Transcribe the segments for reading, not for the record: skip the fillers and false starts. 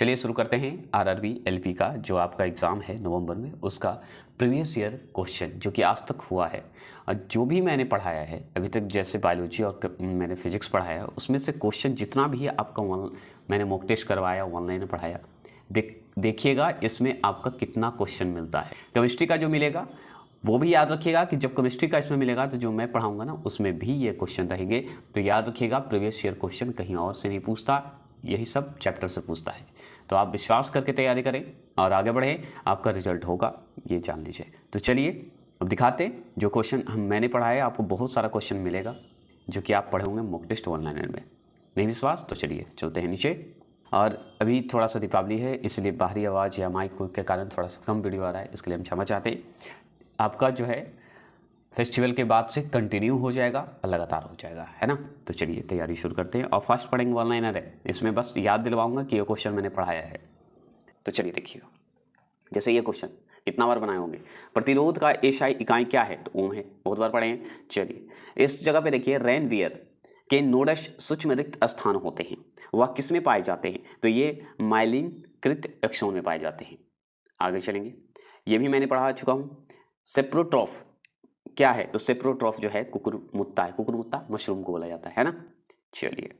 चलिए शुरू करते हैं आरआरबी एलपी का जो आपका एग्ज़ाम है नवंबर में, उसका प्रीवियस ईयर क्वेश्चन जो कि आज तक हुआ है और जो भी मैंने पढ़ाया है अभी तक, जैसे बायोलॉजी और मैंने फिजिक्स पढ़ाया है, उसमें से क्वेश्चन जितना भी है आपका मैंने मॉक टेस्ट करवाया, ऑनलाइन पढ़ाया, देखिएगा इसमें आपका कितना क्वेश्चन मिलता है। केमिस्ट्री का जो मिलेगा वो भी याद रखिएगा कि जब केमिस्ट्री का इसमें मिलेगा तो जो मैं पढ़ाऊंगा ना उसमें भी ये क्वेश्चन रहेंगे। तो याद रखिएगा प्रीवियस ईयर क्वेश्चन कहीं और से नहीं पूछता, यही सब चैप्टर से पूछता है। तो आप विश्वास करके तैयारी करें और आगे बढ़ें, आपका रिजल्ट होगा, ये जान लीजिए। तो चलिए अब दिखाते हैं जो क्वेश्चन मैंने पढ़ाया। आपको बहुत सारा क्वेश्चन मिलेगा जो कि आप पढ़े होंगे मॉक टेस्ट ऑनलाइन में। नहीं विश्वास तो चलिए चलते हैं नीचे। और अभी थोड़ा सा दीपावली है, इसलिए बाहरी आवाज़ या माइक के कारण थोड़ा सा कम वीडियो आ रहा है, इसके लिए हम क्षमा चाहते हैं। आपका जो है फेस्टिवल के बाद से कंटिन्यू हो जाएगा और लगातार हो जाएगा, है ना। तो चलिए तैयारी शुरू करते हैं। और फर्स्ट पढ़ेंगे वन लाइनर है, इसमें बस याद दिलवाऊंगा कि ये क्वेश्चन मैंने पढ़ाया है। तो चलिए देखिएगा, जैसे ये क्वेश्चन कितना बार बनाए होंगे। प्रतिरोध का एसआई इकाई क्या है, तो ओम है, बहुत बार पढ़े हैं। चलिए इस जगह पे देखिए, रेनवियर के नोडस सूक्ष्म रिक्त स्थान होते हैं, वह किस में पाए जाते हैं, तो ये माइलिनकृत एक्सोन में पाए जाते हैं। आगे चलेंगे, ये भी मैंने पढ़ा चुका हूँ। सेप्रोट्रॉफ क्या है, तो सेप्रोट्रॉफ जो है कुकुरमुत्ता है, कुकुरमुत्ता मशरूम को बोला जाता है ना। चलिए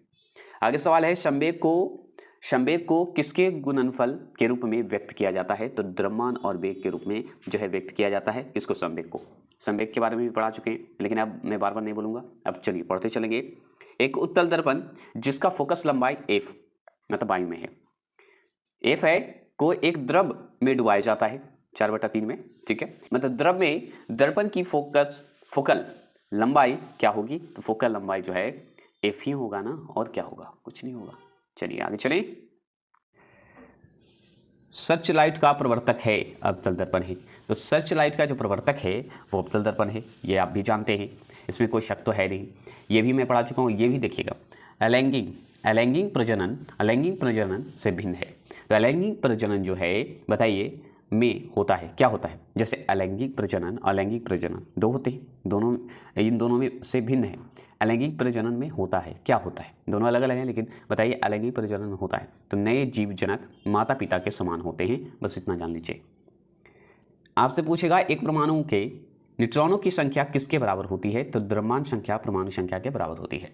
आगे सवाल है, संवेग को किसके गुणनफल के रूप में व्यक्त किया जाता है, तो द्रव्यमान और वेग के रूप में जो है व्यक्त किया जाता है। किसको, संवेग को। संवेग के बारे में भी पढ़ा चुके हैं, लेकिन अब मैं बार बार नहीं बोलूंगा। अब चलिए पढ़ते चलेंगे। एक उत्तल दर्पण जिसका फोकस लंबाई एफ मतलब वायु में है, एफ है, को एक द्रव में डुबाया जाता है 4/3 में, ठीक है। मतलब द्रव में दर्पण की फोकल लंबाई क्या होगी, तो फोकल लंबाई जो है एफ ही होगा ना, और क्या होगा, कुछ नहीं होगा। चलिए आगे चलें। सर्च लाइट का प्रवर्तक है अवतल दर्पण है, तो सर्च लाइट का जो प्रवर्तक है वो अवतल दर्पण है, ये आप भी जानते हैं, इसमें कोई शक तो है नहीं। ये भी मैं पढ़ा चुका हूँ, ये भी देखिएगा। अलैंगिक प्रजनन से भिन्न है, तो अलैंगिक प्रजनन जो है बताइए में होता है, क्या होता है। जैसे अलैंगिक प्रजनन दो होते हैं, दोनों इन दोनों में से भिन्न है। अलैंगिक प्रजनन में होता है, क्या होता है, दोनों अलग अलग हैं, लेकिन बताइए अलैंगिक प्रजनन में होता है तो नए जीव जनक माता पिता के समान होते हैं, बस इतना जान लीजिए। आपसे पूछेगा एक परमाणु के न्यूट्रॉनों की संख्या किसके बराबर होती है, तो द्रव्यमान संख्या परमाणु संख्या के बराबर होती है।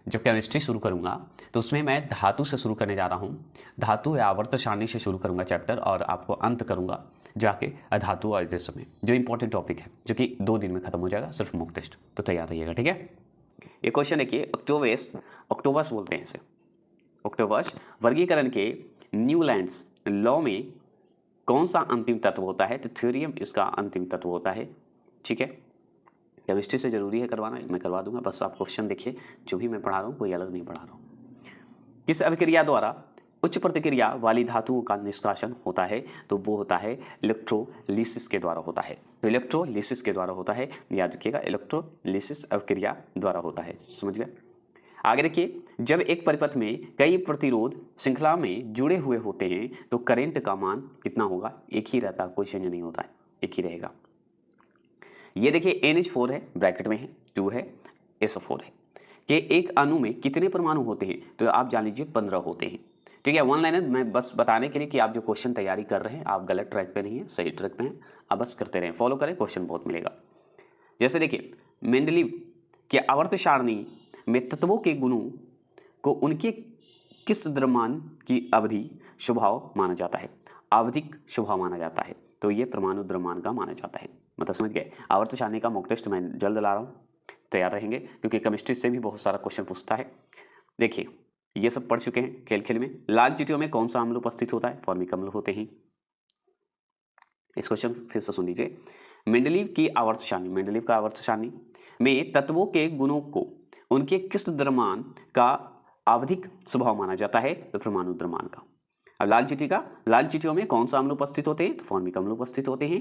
जब केमिस्ट्री शुरू करूंगा तो उसमें मैं धातु से शुरू करने जा रहा हूँ, धातु या आवर्त सारणी से शुरू करूंगा चैप्टर, और आपको अंत करूंगा जाके अधातु और अजस्र में, जो इंपॉर्टेंट टॉपिक है, जो कि 2 दिन में खत्म हो जाएगा, सिर्फ मॉक टेस्ट। तो तैयार रहिएगा, ठीक है। ये क्वेश्चन देखिए, ऑक्टोबस बोलते हैं इसे, ऑक्टोबस वर्गीकरण के न्यूलैंड्स लॉ में कौन सा अंतिम तत्व होता है, तो थ्योरियम इसका अंतिम तत्व होता है, ठीक है। केमिस्ट्री से जरूरी है करवाना, मैं करवा दूंगा, बस आप क्वेश्चन देखिए, जो भी मैं पढ़ा रहा हूँ कोई अलग नहीं पढ़ा रहा हूँ। किस अभिक्रिया द्वारा उच्च प्रतिक्रिया वाली धातुओं का निष्कासन होता है, तो वो होता है इलेक्ट्रोलिसिस के द्वारा होता है। तो इलेक्ट्रोलिसिस के द्वारा होता है, याद रखिएगा, इलेक्ट्रोलिसिस अभिक्रिया द्वारा होता है, समझ गए। आगे देखिए, जब एक परिपथ में कई प्रतिरोध श्रृंखला में जुड़े हुए होते हैं तो करंट का मान कितना होगा, एक ही रहता, कोई चेंज नहीं होता है, एक ही रहेगा। ये देखिए NH4 है, ब्रैकेट में है, 2 है, SO4 है, कि एक अणु में कितने परमाणु होते हैं, तो आप जान लीजिए 15 होते हैं, ठीक है। वन लाइनर मैं बस बताने के लिए कि आप जो क्वेश्चन तैयारी कर रहे हैं आप गलत ट्रैक पे नहीं है, सही ट्रैक पे हैं, आप बस करते रहें, फॉलो करें, क्वेश्चन बहुत मिलेगा। जैसे देखिए, मेंडलीव के आवर्त सारणी में तत्वों के गुणों को उनके किस द्रव्यमान की अवधि स्वभाव माना जाता है, आवधिक स्वभाव माना जाता है, तो ये परमाणु द्रव्यमान का माना जाता है। मतलब समझ गए। आवर्त सारणी का मॉक टेस्ट मैं जल्द ला रहा हूँ, तैयार रहेंगे, क्योंकि केमिस्ट्री से भी बहुत सारा क्वेश्चन पूछता है। देखिए ये सब पढ़ चुके हैं खेल में। लाल चीटियों में कौन सा अम्ल उपस्थित होता है, फॉर्मिक अम्ल होते हैं। इस क्वेश्चन फिर से सुन लीजिए। मेंडलीव का आवर्त सारणी में तत्वों के गुणों को उनके किस द्रव्यमान का आवधिक स्वभाव माना जाता है, तो परमाणु द्रव्यमान का। अब लाल चीटियों में कौन सा अम्ल उपस्थित होते हैं, तो फॉर्मिक अम्ल उपस्थित होते हैं।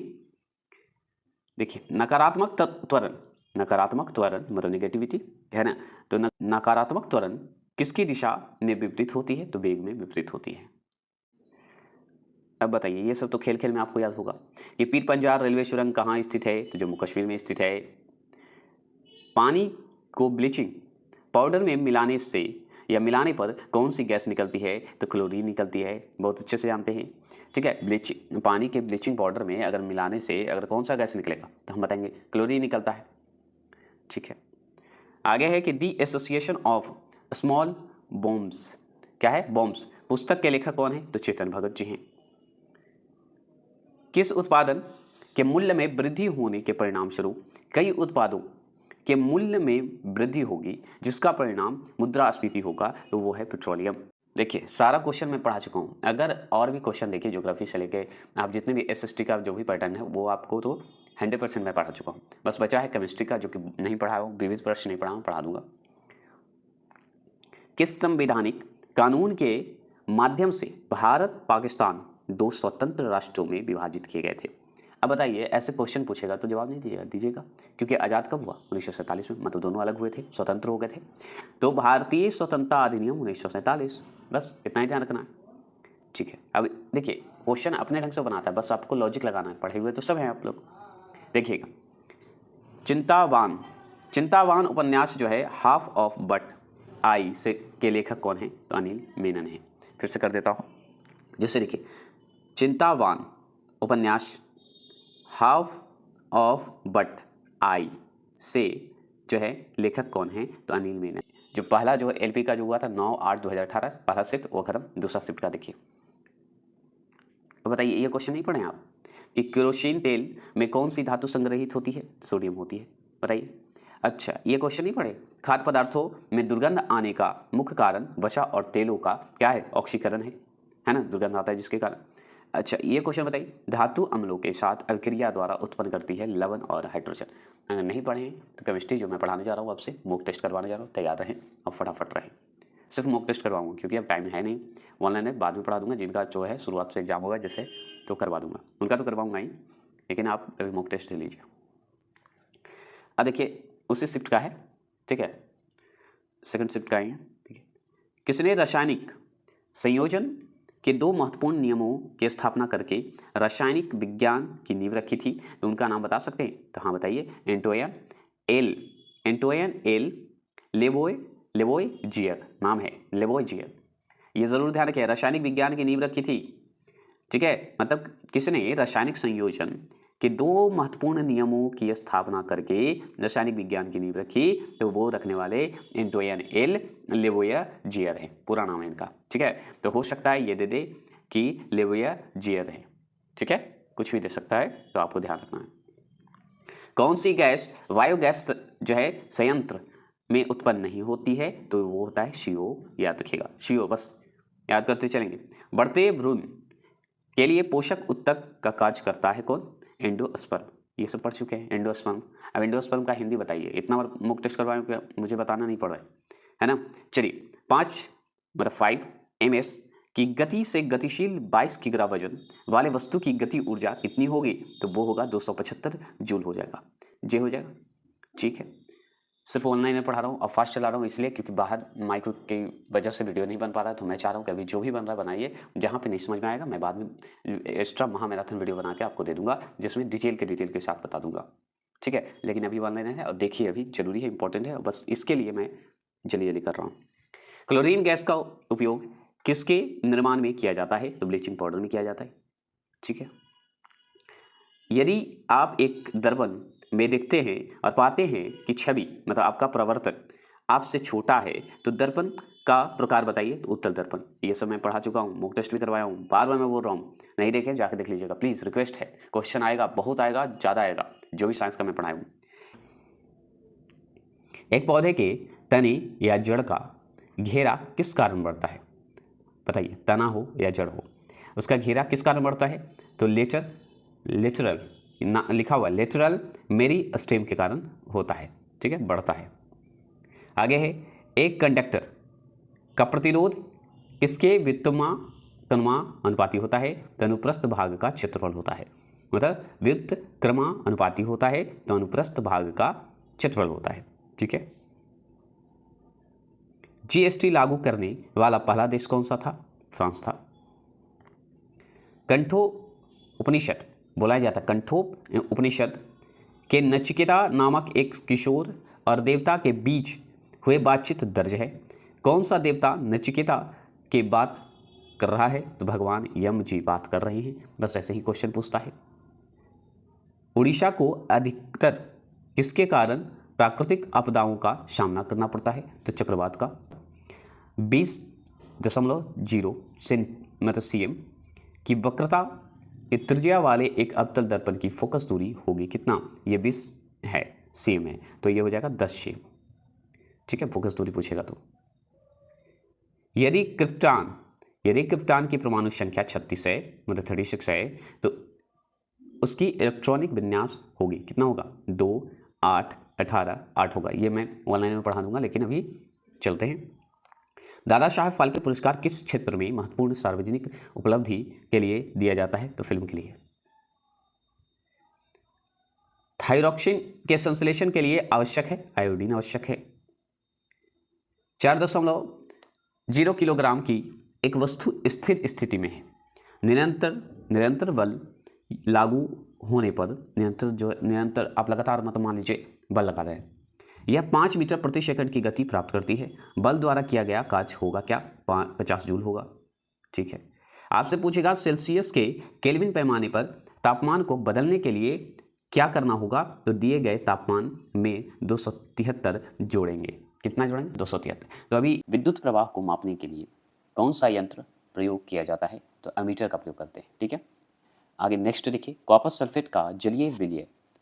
देखिए नकारात्मक त्वरण मतलब नेगेटिविटी है ना, तो नकारात्मक त्वरण किसकी दिशा में विपरीत होती है, तो वेग में विपरीत होती है। अब बताइए, ये सब तो खेल में आपको याद होगा कि पीर पंजाल रेलवे सुरंग कहाँ स्थित है, तो जम्मू कश्मीर में स्थित है। पानी को ब्लीचिंग पाउडर में मिलाने से या मिलाने पर कौन सी गैस निकलती है? तो क्लोरीन निकलती है, बहुत अच्छे से जानते हैं। ठीक है, ब्लीचिंग पानी के ब्लीचिंग पाउडर में अगर मिलाने से अगर कौन सा गैस निकलेगा तो हम बताएंगे क्लोरीन निकलता है। ठीक है, आगे है कि दी एसोसिएशन ऑफ स्मॉल बॉम्ब्स, क्या है? बॉम्ब्स। पुस्तक के लेखक कौन है? तो चेतन भगत जी हैं। किस उत्पादन के मूल्य में वृद्धि होने के परिणाम स्वरूप कई उत्पादों के मूल्य में वृद्धि होगी जिसका परिणाम मुद्रास्फीति होगा? तो वो है पेट्रोलियम। देखिए सारा क्वेश्चन मैं पढ़ा चुका हूँ। अगर और भी क्वेश्चन देखिए ज्योग्राफी से लेके आप जितने भी एसएसटी का जो भी पैटर्न है वो आपको तो 100% मैं पढ़ा चुका हूँ। बस बचा है केमिस्ट्री का जो कि नहीं पढ़ा हूँ, विविध प्रश्न नहीं पढ़ा हूँ, पढ़ा दूंगा। किस संवैधानिक कानून के माध्यम से भारत पाकिस्तान 2 स्वतंत्र राष्ट्रों में विभाजित किए गए थे? अब बताइए, ऐसे क्वेश्चन पूछेगा तो जवाब नहीं दीजिएगा क्योंकि आज़ाद कब हुआ? 1947 में, मतलब दोनों अलग हुए थे, स्वतंत्र हो गए थे। तो भारतीय स्वतंत्रता अधिनियम 1947, बस इतना ही ध्यान रखना है। ठीक है, अब देखिए क्वेश्चन अपने ढंग से बनाता है, बस आपको लॉजिक लगाना है। पढ़े हुए तो सब हैं आप लोग। देखिएगा, चिंतावान उपन्यास जो है हाफ ऑफ बट आई से के लेखक कौन है? तो अनिल मेनन है। फिर से कर देता हूँ, जैसे देखिए चिंतावान उपन्यास हाफ ऑफ बट आई से जो है लेखक कौन है? तो अनिल मेनन। जो पहला जो एलपी का जो हुआ था 9/8/2018 पहला शिफ्ट वो खत्म, दूसरा शिफ्ट का देखिए। अब बताइए, ये क्वेश्चन नहीं पढ़े आप कि केरोसिन तेल में कौन सी धातु संग्रहित होती है? सोडियम होती है, बताइए। अच्छा, ये क्वेश्चन नहीं पढ़े, खाद्य पदार्थों में दुर्गंध आने का मुख्य कारण वसा और तेलों का क्या है? ऑक्सीकरण है ना, दुर्गंध आता है जिसके कारण। अच्छा, ये क्वेश्चन बताइए, धातु अम्लों के साथ अभिक्रिया द्वारा उत्पन्न करती है लवण और हाइड्रोजन। अगर नहीं पढ़े हैं तो केमिस्ट्री जो मैं पढ़ाने जा रहा हूँ आपसे मॉक टेस्ट करवाने जा रहा हूँ, तैयार रहें और फटाफट रहें। सिर्फ मॉक टेस्ट करवाऊंगा क्योंकि अब टाइम है नहीं, ऑनलाइन है, बाद में पढ़ा दूंगा। जिनका जो है शुरुआत से एग्जाम होगा जैसे तो करवा दूंगा, उनका तो करवाऊंगा ही, लेकिन आप अभी मॉक टेस्ट ले लीजिए। अब देखिए उसी शिफ्ट का है, ठीक है, सेकंड शिफ्ट का ही है। ठीक है, किसने रासायनिक संयोजन के 2 महत्वपूर्ण नियमों की स्थापना करके रासायनिक विज्ञान की नींव रखी थी? तो उनका नाम बता सकते हैं? तो हाँ बताइए, एंटोइन एल लेवोइजियर नाम है, लेवोइजियर। ये जरूर ध्यान रखिए, रासायनिक विज्ञान की नींव रखी थी। ठीक है, मतलब किसने रासायनिक संयोजन के 2 महत्वपूर्ण नियमों की स्थापना करके रासायनिक विज्ञान की नींव रखी? तो वो रखने वाले एंटोइन एल लेवोइजियर है, पूरा नाम है इनका। ठीक है, तो हो सकता है ये दे दे कि लेवोइजियर है। ठीक है, कुछ भी दे सकता है, तो आपको ध्यान रखना है। कौन सी गैस बायोगैस जो है संयंत्र में उत्पन्न नहीं होती है? तो वो होता है CO। याद रखिएगा, CO, बस याद करते चलेंगे। बढ़ते भ्रूण के लिए पोषक उत्तक का कार्य करता है कौन? एंडोस्पर्म। ये सब पढ़ चुके हैं, एंडोस्पर्म। अब एंडोस्पर्म का हिंदी बताइए, इतना बार मुक टेस्ट करवाएं मुझे बताना नहीं पड़ रहा है ना। चलिए 5 ms की गति से गतिशील 22 किग्रा वजन वाले वस्तु की गति ऊर्जा कितनी होगी? तो वो होगा 275 जूल हो जाएगा, जे हो जाएगा। ठीक है, सिर्फ ऑनलाइन में पढ़ा रहा हूँ और फास्ट चला रहा हूँ इसलिए क्योंकि बाहर माइक की वजह से वीडियो नहीं बन पा रहा है। तो मैं चाह रहा हूँ कि अभी जो भी बन रहा है बनाइए, जहाँ पे नहीं समझ में आएगा मैं बाद में एक्स्ट्रा महामैराथन वीडियो बना के आपको दे दूंगा जिसमें डिटेल के साथ बता दूंगा। ठीक है, लेकिन अभी ऑनलाइन है और देखिए अभी जरूरी है, इंपॉर्टेंट है, बस इसके लिए मैं जल्दी कर रहा हूँ। क्लोरीन गैस का उपयोग किसके निर्माण में किया जाता है? तो ब्लीचिंग पाउडर में किया जाता है। ठीक है, यदि आप एक दर्पण में देखते हैं और पाते हैं कि छवि मतलब आपका प्रवर्तक आपसे छोटा है तो दर्पण का प्रकार बताइए? तो उत्तल दर्पण। ये सब मैं पढ़ा चुका हूँ, मॉक टेस्ट भी करवाया हूँ, बार बार मैं बोल रहा हूँ, नहीं देखे जाकर देख लीजिएगा प्लीज, रिक्वेस्ट है। क्वेश्चन आएगा, बहुत आएगा, ज्यादा आएगा, जो भी साइंस का मैं पढ़ाया हूँ। एक पौधे के तने या जड़ का घेरा किस कारण बढ़ता है? बताइए, तना हो या जड़ हो, उसका घेरा किस कारण बढ़ता है? तो लेटरल लिखा हुआ लेटरल मेरिस्टेम के कारण होता है। ठीक है, बढ़ता है। आगे है, एक कंडक्टर का प्रतिरोध किसके व्युत्क्रमानुपाती होता है? तो अनुप्रस्थ भाग का क्षेत्रफल होता है, मतलब व्युत्क्रमानुपाती होता है तो अनुप्रस्थ भाग का क्षेत्रफल होता है। ठीक है, GST लागू करने वाला पहला देश कौन सा था? फ्रांस था। कंठो उपनिषद बोला जाता, कंठो उपनिषद के नचिकेता नामक एक किशोर और देवता के बीच हुए बातचीत दर्ज है। कौन सा देवता नचिकेता के बात कर रहा है? तो भगवान यम जी बात कर रहे हैं। बस ऐसे ही क्वेश्चन पूछता है। उड़ीसा को अधिकतर किसके कारण प्राकृतिक आपदाओं का सामना करना पड़ता है? तो चक्रवात का। 20.0 मतलब cm की वक्रता की त्रिज्या वाले एक अवतल दर्पण की फोकस दूरी होगी कितना? ये 20 है, cm है, तो ये हो जाएगा 10 cm। ठीक है, फोकस दूरी पूछेगा तो। यदि क्रिप्टॉन की परमाणु संख्या 36 है, मतलब 36 है, तो उसकी इलेक्ट्रॉनिक विन्यास होगी कितना होगा? 2, 8, 18, 8 होगा। ये मैं ऑनलाइन में पढ़ा दूंगा, लेकिन अभी चलते हैं। दादा साहेब फाल्के पुरस्कार किस क्षेत्र में महत्वपूर्ण सार्वजनिक उपलब्धि के लिए दिया जाता है? तो फिल्म के लिए। थायरॉक्सिन के संश्लेषण के लिए आवश्यक है आयोडीन आवश्यक है। 4.0 किलोग्राम की एक वस्तु स्थिर स्थिति में है, निरंतर बल लागू होने पर निरंतर आप लगातार मत मान लीजिए बल लगा रहे हैं, यह 5 मीटर प्रति सेकंड की गति प्राप्त करती है। बल द्वारा किया गया कार्य होगा क्या? 50 जूल होगा। ठीक है, आपसे पूछेगा सेल्सियस के केल्विन पैमाने पर तापमान को बदलने के लिए क्या करना होगा? तो दिए गए तापमान में 273 जोड़ेंगे। कितना जोड़ेंगे? 273। तो अभी विद्युत प्रवाह को मापने के लिए कौन सा यंत्र प्रयोग किया जाता है? तो एमीटर का प्रयोग करते हैं। ठीक है, आगे नेक्स्ट देखिए, कॉपर सल्फेट का जलीय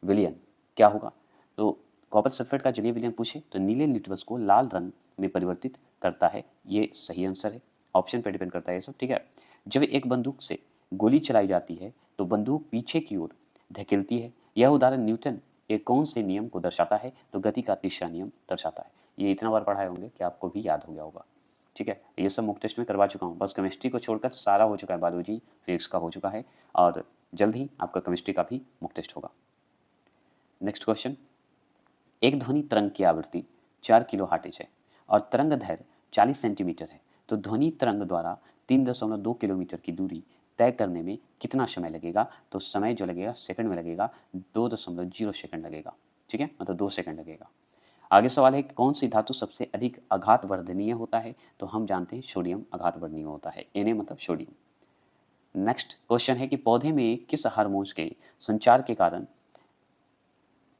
विलयन क्या होगा? तो कॉपर सल्फेट का जलीय विलयन पूछे तो नीले लिटमस को लाल रंग में परिवर्तित करता है। ये सही आंसर है, ऑप्शन पर डिपेंड करता है ये सब। ठीक है, जब एक बंदूक से गोली चलाई जाती है तो बंदूक पीछे की ओर धकेलती है। यह उदाहरण न्यूटन के कौन से नियम को दर्शाता है? तो गति का तीसरा नियम दर्शाता है। ये इतना बार पढ़ाए होंगे कि आपको भी याद हो गया होगा। ठीक है, ये सब मुख्य टेस्ट में करवा चुका हूँ, बस केमिस्ट्री को छोड़कर सारा हो चुका है। बायोलॉजी फिजिक्स का हो चुका है और जल्द ही आपका केमिस्ट्री का भी मुख्य टेस्ट होगा। नेक्स्ट क्वेश्चन, एक ध्वनि तरंग की आवृत्ति 4 किलो हर्ट्ज है और तरंग दैर्घ्य 40 सेंटीमीटर है, तो ध्वनि तरंग द्वारा 3.2 किलोमीटर की दूरी तय करने में कितना समय लगेगा? तो समय जो लगेगा सेकंड में लगेगा, 2.0 सेकंड लगेगा। ठीक है, मतलब 2 सेकंड लगेगा। आगे सवाल है कि कौन सी धातु सबसे अधिक आघात वर्धनीय होता है? तो हम जानते हैं सोडियम आघात वर्धनीय होता है, Na मतलब सोडियम। नेक्स्ट क्वेश्चन है कि पौधे में किस हार्मोन के संचार के कारण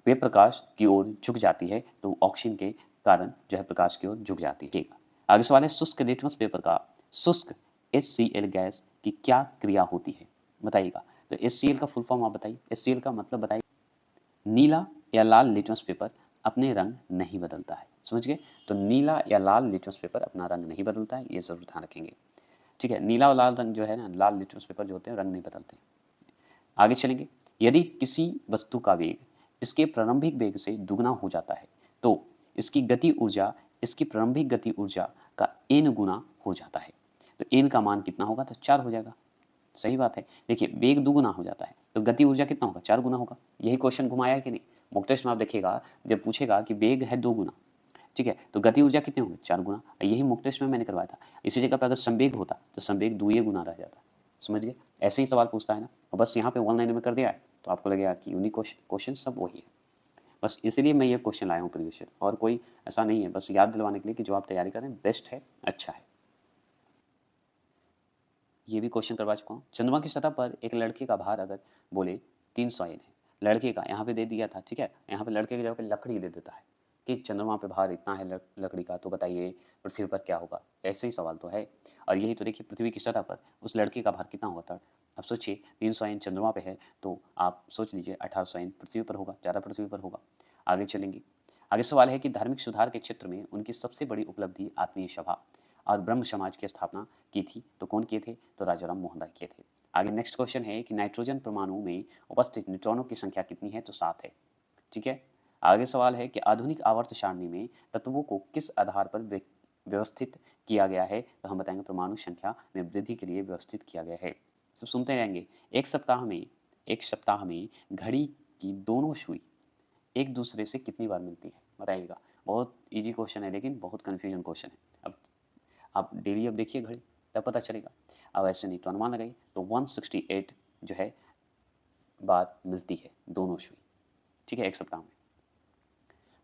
वे प्रकाश की ओर झुक जाती है? तो ऑक्सीजन के कारण जो है प्रकाश की ओर झुक जाती है। आगे सवाल है, शुष्क लिटमस पेपर का शुष्क HCl गैस की क्या क्रिया होती है? बताइएगा। तो HCl का फुल फॉर्म आप बताइए, HCl का मतलब बताइए। नीला या लाल लिटमस पेपर अपने रंग नहीं बदलता है, समझ गए? तो नीला या लाल लिटमस पेपर अपना रंग नहीं बदलता है, ये जरूर ध्यान रखेंगे। ठीक है, नीला और लाल रंग जो है ना, लाल लिटमस पेपर जो होते हैं रंग नहीं बदलते। आगे चलेंगे, यदि किसी वस्तु का वेग इसके प्रारंभिक वेग से दुगना हो जाता है तो इसकी गति ऊर्जा इसकी प्रारंभिक गति ऊर्जा का n गुना हो जाता है। तो n का मान कितना होगा? तो 4 हो जाएगा। सही बात है। देखिए, वेग दुगुना हो जाता है तो गति ऊर्जा कितना होगा? 4 गुना होगा। यही क्वेश्चन घुमाया है कि नहीं? मॉक टेस्ट में आप देखिएगा, जब पूछेगा कि वेग है 2 गुना, ठीक है, तो गति ऊर्जा कितनी होगी? 4 गुना। यही मॉक टेस्ट में मैंने करवाया था। इसी जगह पर अगर संवेग होता तो संवेग 2 गुना रह जाता। समझ गए? ऐसे ही सवाल पूछता है ना, और बस यहाँ पे 1 लाइन में कर दिया है तो आपको लगेगा कि यूनिक क्वेश्चन सब वही है। बस इसलिए मैं ये क्वेश्चन लाया हूँ प्रीवियस ईयर, और कोई ऐसा नहीं है, बस याद दिलवाने के लिए कि जो आप तैयारी करें बेस्ट है, अच्छा है। ये भी क्वेश्चन करवा चुका हूँ। चंद्रमा की सतह पर एक लड़के का भार अगर बोले 300 N है, लड़के का यहाँ पे दे दिया था। ठीक है, यहाँ पे लड़के की जगह पे लकड़ी दे देता है कि चंद्रमा पे भार इतना है लकड़ी का, तो बताइए पृथ्वी पर क्या होगा? ऐसे ही सवाल तो है। और यही तो देखिए, पृथ्वी की सतह पर उस लड़के का भार कितना होगा था? अब सोचिए, 300 N चंद्रमा पे है तो आप सोच लीजिए 1800 N पृथ्वी पर होगा, ज़्यादा पृथ्वी पर होगा। आगे चलेंगे। आगे सवाल है कि धार्मिक सुधार के क्षेत्र में उनकी सबसे बड़ी उपलब्धि आत्मीय सभा और ब्रह्म समाज की स्थापना की थी। तो कौन किए थे? तो राजाराम मोहन राय किए थे। आगे नेक्स्ट क्वेश्चन है कि नाइट्रोजन परमाणु में उपस्थित न्यूट्रॉनों की संख्या कितनी है? तो 7 है। ठीक है, आगे सवाल है कि आधुनिक आवर्त सारणी में तत्वों को किस आधार पर व्यवस्थित किया गया है? तो हम बताएंगे परमाणु संख्या में वृद्धि के लिए व्यवस्थित किया गया है। सब सुनते रहेंगे। एक सप्ताह में घड़ी की दोनों सुई एक दूसरे से कितनी बार मिलती है? बताइएगा। बहुत इजी क्वेश्चन है लेकिन बहुत कन्फ्यूजन क्वेश्चन है। अब आप डेली अब देखिए घड़ी, तब पता चलेगा। अब ऐसे नहीं तो अनुमान लगाइए, तो 168 जो है बार मिलती है दोनों सुई। ठीक है, एक सप्ताह में।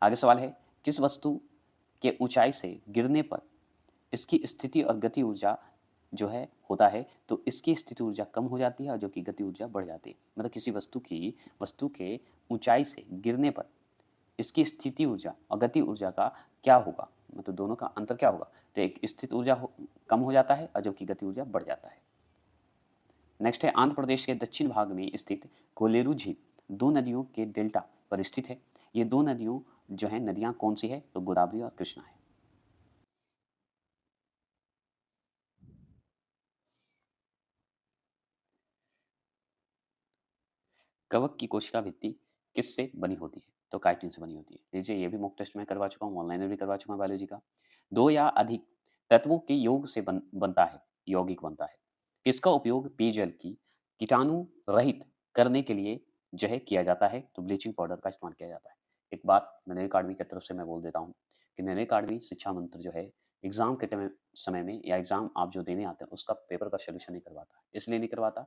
आगे सवाल है, किस वस्तु के ऊंचाई से गिरने पर इसकी स्थिति और गति ऊर्जा जो है होता है, तो इसकी स्थिति ऊर्जा कम हो जाती है और जबकि गति ऊर्जा बढ़ जाती है। मतलब किसी वस्तु के ऊंचाई से गिरने पर इसकी स्थिति ऊर्जा और गति ऊर्जा का क्या होगा, मतलब दोनों का अंतर क्या होगा। तो एक स्थिति ऊर्जा कम हो जाता है और जबकि गति ऊर्जा बढ़ जाता है। नेक्स्ट है, आंध्र प्रदेश के दक्षिण भाग में स्थित कोलेरू झील दो नदियों के डेल्टा पर स्थित है। ये दो नदियों जो है नदियां कौन सी है, तो गोदावरी और कृष्णा है। कवक की कोशिका भित्ति किससे बनी होती है, तो काइटिन से बनी होती है। लीजिए, ये भी मॉक टेस्ट में करवा चुका हूँ, ऑनलाइन में भी करवा चुका हूँ बायोलॉजी का। दो या अधिक तत्वों के योग से बनता है, यौगिक बनता है। किसका उपयोग पेयजल की कीटाणु रहित करने के लिए जो है किया जाता है, तो ब्लीचिंग पाउडर का इस्तेमाल किया जाता है। एक बात नरेंद्र अकाडमी की तरफ से मैं बोल देता हूँ कि नरेंद्र अकाडमी शिक्षा मंत्र जो है एग्जाम के समय में या एग्जाम आप जो देने आते हैं उसका पेपर का सोल्यूशन नहीं करवाता। इसलिए नहीं करवाता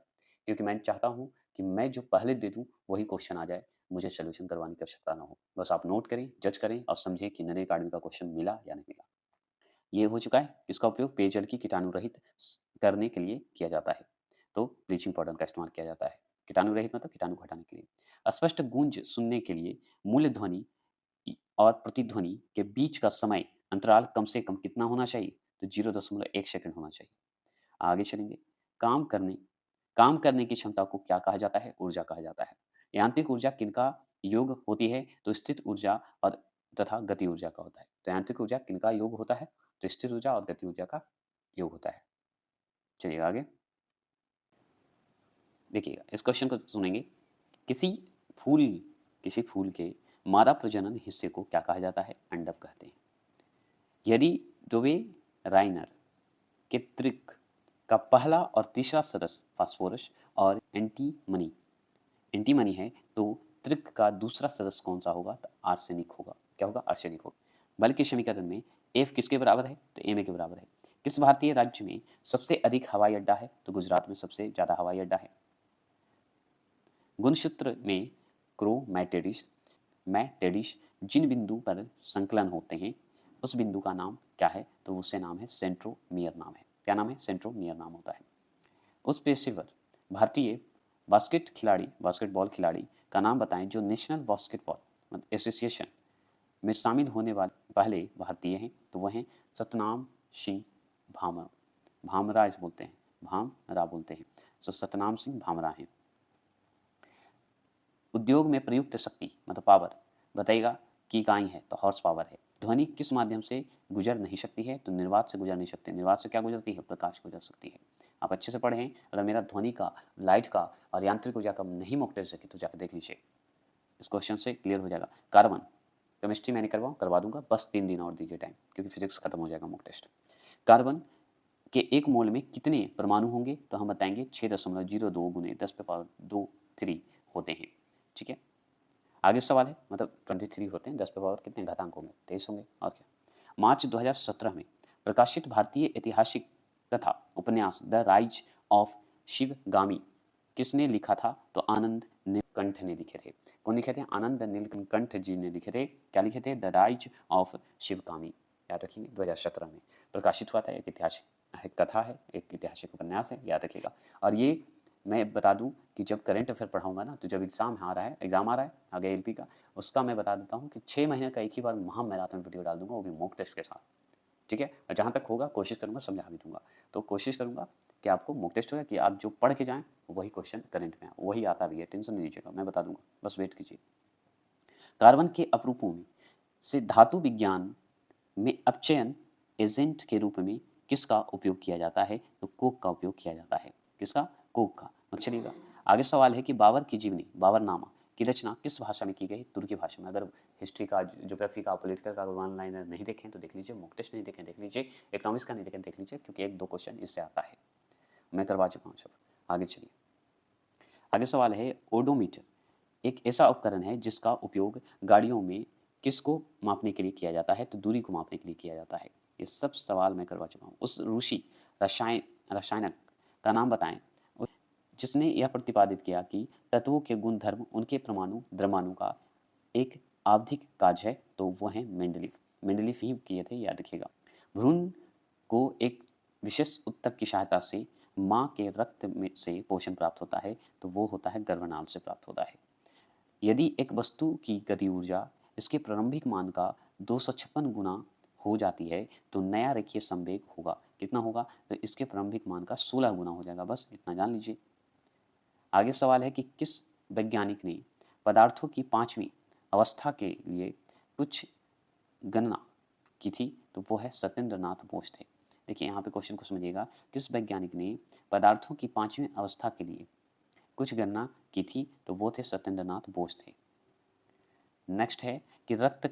क्योंकि मैं चाहता हूँ कि मैं जो पहले दे दूँ वही क्वेश्चन आ जाए, मुझे सोल्यूशन करवाने की आवश्यकता ना हो। बस आप नोट करें, जज करें और समझें कि नरेंद्र अकाडमी का क्वेश्चन मिला या नहीं मिला। ये हो चुका है। इसका उपयोग पेयजल की कीटाणु रहित करने के लिए किया जाता है, तो ब्लीचिंग पाउडर का इस्तेमाल किया जाता है। कीटाणु रहित मतलब कीटाणु को हटाने के लिए। स्पष्ट गूंज सुनने के लिए मूल ध्वनि और प्रतिध्वनि के बीच का समय अंतराल कम से कम कितना होना चाहिए, तो 0.1 सेकंड होना चाहिए। आगे चलेंगे। काम करने काम करने की क्षमता को क्या कहा जाता है, ऊर्जा कहा जाता है। यांत्रिक ऊर्जा किनका योग होती है, तो स्थित ऊर्जा और तथा गति ऊर्जा का होता है। तो यांत्रिक ऊर्जा किनका योग होता है, तो स्थिर ऊर्जा और गति ऊर्जा का योग होता है। चलिए आगे देखिएगा, इस क्वेश्चन को सुनेंगे। किसी फूल किसी फूल के मादा प्रजनन हिस्से को क्या कहा जाता है, अंडक कहते हैं। यदि डोवे राइनर के त्रिक का पहला और तीसरा सदस्य फास्फोरस और एंटीमनी एंटीमनी है, तो त्रिक का दूसरा सदस्य कौन सा होगा, तो आर्सेनिक होगा। क्या होगा, आर्सेनिक होगा। बल के समीकरण में एफ किसके बराबर है, तो एम ए के बराबर है। किस भारतीय राज्य में सबसे अधिक हवाई अड्डा है, तो गुजरात में सबसे ज्यादा हवाई अड्डा है। गुणसूत्र में क्रोमैटिडिस मैटेडिस जिन बिंदु पर संकलन होते हैं उस बिंदु का नाम क्या है, तो उससे नाम है सेंट्रोमियर नाम है। क्या नाम है, सेंट्रोमियर नाम होता है। उस पेशेवर भारतीय बास्केटबॉल खिलाड़ी का नाम बताएं जो नेशनल बास्केटबॉल एसोसिएशन में शामिल होने वाले पहले भारतीय हैं, तो वह हैं सतनाम सिंह भामरा भामरा इसे बोलते हैं, भामरा बोलते हैं। तो सतनाम सिंह भामरा हैं। उद्योग में प्रयुक्त शक्ति मतलब पावर बताइएगा कि इकाई है, तो हॉर्स पावर है। ध्वनि किस माध्यम से गुजर नहीं सकती है, तो निर्वात से गुजर नहीं सकती। निर्वात से क्या गुजरती है, प्रकाश गुजर सकती है। आप अच्छे से पढ़ें। अगर मेरा ध्वनि का, लाइट का और यांत्रिक ऊर्जा का नहीं मॉक टेस्ट सके तो जाकर देख लीजिए, इस क्वेश्चन से क्लियर हो जाएगा। कार्बन केमिस्ट्री मैंने करवा दूंगा, बस 3 दिन और दीजिए टाइम, क्योंकि फिजिक्स खत्म हो जाएगा मॉक टेस्ट। कार्बन के एक मोल में कितने परमाणु होंगे, तो हम बताएंगे 6.02 गुने 10⁻²³ होते हैं। ठीक है, आगे सवाल है, मतलब 23 होते हैं, 10 पे पावर कितने घातांक होंगे, 23 होंगे और क्या। मार्च 2017 में प्रकाशित भारतीय ऐतिहासिक कथा उपन्यास द राइज ऑफ शिवगामी किसने लिखा था, तो आनंद नीलकंठ ने लिखे थे। कौन लिखे थे, आनंद नीलकंठ जी ने लिखे थे। क्या लिखे थे, द राइज ऑफ शिवगामी। याद रखिएगा, 2017 में प्रकाशित हुआ था। एक ऐतिहासिक कथा है, एक ऐतिहासिक उपन्यास है, याद रखिएगा। और ये मैं बता दूं कि जब करंट अफेयर पढ़ाऊंगा ना, तो जब एग्जाम आ रहा है आगे एलपी का, उसका मैं बता देता हूँ कि 6 महीने का एक ही बार महा मैराथन वीडियो डाल दूंगा, वो भी मॉक टेस्ट के साथ। ठीक है, और जहाँ तक होगा कोशिश करूंगा समझा भी दूंगा। तो कोशिश करूंगा कि आपको मॉक टेस्ट होगा कि आप जो पढ़ के जाएं वही क्वेश्चन करंट में वही आता भी है, टेंशन नहीं लीजिएगा, मैं बता दूंगा, बस वेट कीजिए। कार्बन के अपरूपों में से धातु विज्ञान में अपचयन एजेंट के रूप में किसका उपयोग किया जाता है, तो कोक का उपयोग किया जाता है। किसका, कोक का। चलिएगा, आगे सवाल है कि बाबर की जीवनी बाबरनामा की रचना किस भाषा में की गई, तुर्की भाषा में। अगर हिस्ट्री का, ज्योग्राफी का, पॉलिटिकल का वन लाइनर नहीं देखें तो देख लीजिए, मॉक टेस्ट नहीं देखें देख लीजिए, इकोनॉमिक्स का नहीं देखें देख लीजिए, क्योंकि 1-2 क्वेश्चन इससे आता है, मैं करवा चुका हूँ सब। आगे चलिए, आगे सवाल है ओडोमीटर एक ऐसा उपकरण है जिसका उपयोग गाड़ियों में किसको मापने के लिए किया जाता है, तो दूरी को मापने के लिए किया जाता है। ये सब सवाल मैं करवा चुका हूँ। उस रूसी रसायनक का नाम बताएं जिसने यह प्रतिपादित किया कि तत्वों के गुणधर्म उनके परमाणु द्रव्यमानु का एक आवधिक कार्य है, तो वो है मेंडलीफ। मेंडलीफ ही किए थे, याद रखिएगा। भ्रूण को एक विशेष ऊतक की सहायता से माँ के रक्त में से पोषण प्राप्त होता है तो वो होता है गर्भनाल से प्राप्त होता है। यदि एक वस्तु की गति ऊर्जा इसके प्रारंभिक मान का 256 गुना हो जाती है तो नया रेखीय संवेग होगा। कितना होगा? तो इसके प्रारंभिक मान का 16 गुना हो जाएगा। बस इतना जान लीजिए। आगे सवाल है कि किस वैज्ञानिक ने पदार्थों की पांचवी अवस्था के लिए कुछ गणना की थी? तो वो है सत्येंद्र नाथ बोस थे। देखिए यहाँ पे क्वेश्चन को समझिएगा। किस वैज्ञानिक ने पदार्थों की पांचवी अवस्था के लिए कुछ गणना की थी? तो वो थे सत्येंद्र नाथ बोस थे। नेक्स्ट है कि रक्त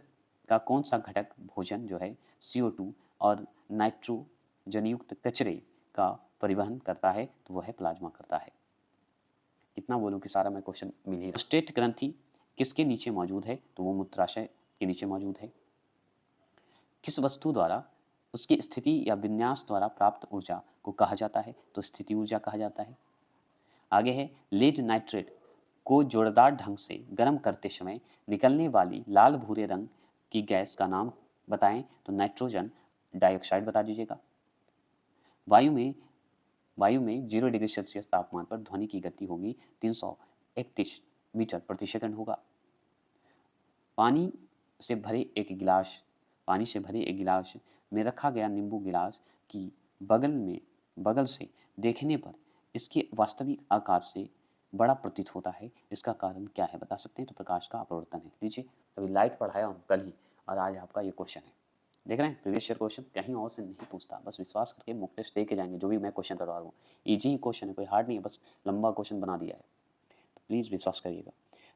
का कौन सा घटक भोजन जो है CO2 और नाइट्रोजन युक्त कचरे का परिवहन करता है? तो वह है प्लाज्मा करता है। कितना बोलूं कि सारा मैं क्वेश्चन मिल ही रहा। स्टेट ग्रंथि किसके नीचे मौजूद है? तो वो मूत्राशय के नीचे मौजूद है। किस वस्तु द्वारा उसकी स्थिति या विन्यास द्वारा प्राप्त ऊर्जा को कहा जाता है? तो स्थिति ऊर्जा कहा जाता है। आगे है लीड नाइट्रेट को जोरदार ढंग से गर्म करते समय निकलने वाली लाल भूरे रंग की गैस का नाम बताएं? तो नाइट्रोजन डाइऑक्साइड बता दीजिएगा। वायु में 0 डिग्री सेल्सियस तापमान पर ध्वनि की गति होगी 331 मीटर प्रति सेकंड होगा। पानी से भरे एक गिलास में रखा गया नींबू गिलास की बगल से देखने पर इसके वास्तविक आकार से बड़ा प्रतीत होता है। इसका कारण क्या है? बता सकते हैं? तो प्रकाश का अपवर्तन है। लीजिए, अभी लाइट पढ़ाया हूँ कल ही और आज आपका ये क्वेश्चन है। देख रहे हैं, प्रीवियस ईयर क्वेश्चन कहीं और से नहीं पूछता। बस विश्वास करके मॉक टेस्ट दे के जाएंगे। जो भी मैं क्वेश्चन करवा रहा हूँ ईजी ही क्वेश्चन है, कोई हार्ड नहीं है, बस लंबा क्वेश्चन बना दिया है। तो प्लीज़ विश्वास करिएगा।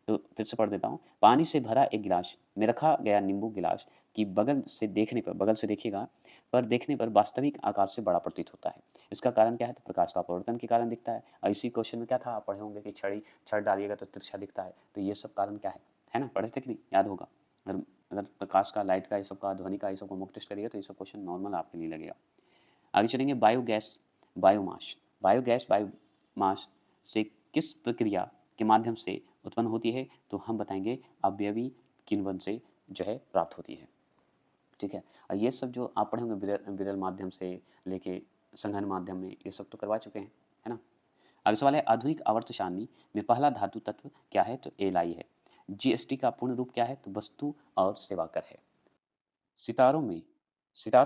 तो फिर से पढ़ देता हूँ। पानी से भरा एक गिलास में रखा गया नींबू गिलास की बगल से देखिएगा, पर देखने पर वास्तविक आकार से बड़ा प्रतीत होता है। इसका कारण क्या है? तो प्रकाश का अपवर्तन के कारण दिखता है। और इसी क्वेश्चन में क्या था, आप पढ़े होंगे कि छड़ डालिएगा तो तिरछा दिखता है। तो ये सब कारण क्या है ना? पढ़े थे कि नहीं? याद होगा। अगर प्रकाश का, लाइट का, ये सब का, ध्वनि का, ये सब को मॉक टेस्ट करिएगा तो ये सब क्वेश्चन नॉर्मल आपके लिए लगेगा। आगे चलेंगे। बायोमास से किस प्रक्रिया के माध्यम से उत्पन्न होती है? तो हम बताएंगे अवयवी किण्वन से जो है प्राप्त होती है। ठीक है। और ये सब जो आप पढ़े होंगे विरल माध्यम से लेके संघन माध्यम में, ये सब तो करवा चुके हैं, है ना। आगे सवाल है आधुनिक आवर्त सारणी में पहला धातु तत्व क्या है? तो एलाई है। GST का पूर्ण रूप क्या है? तो वस्तु और सेवा कर है। सितारों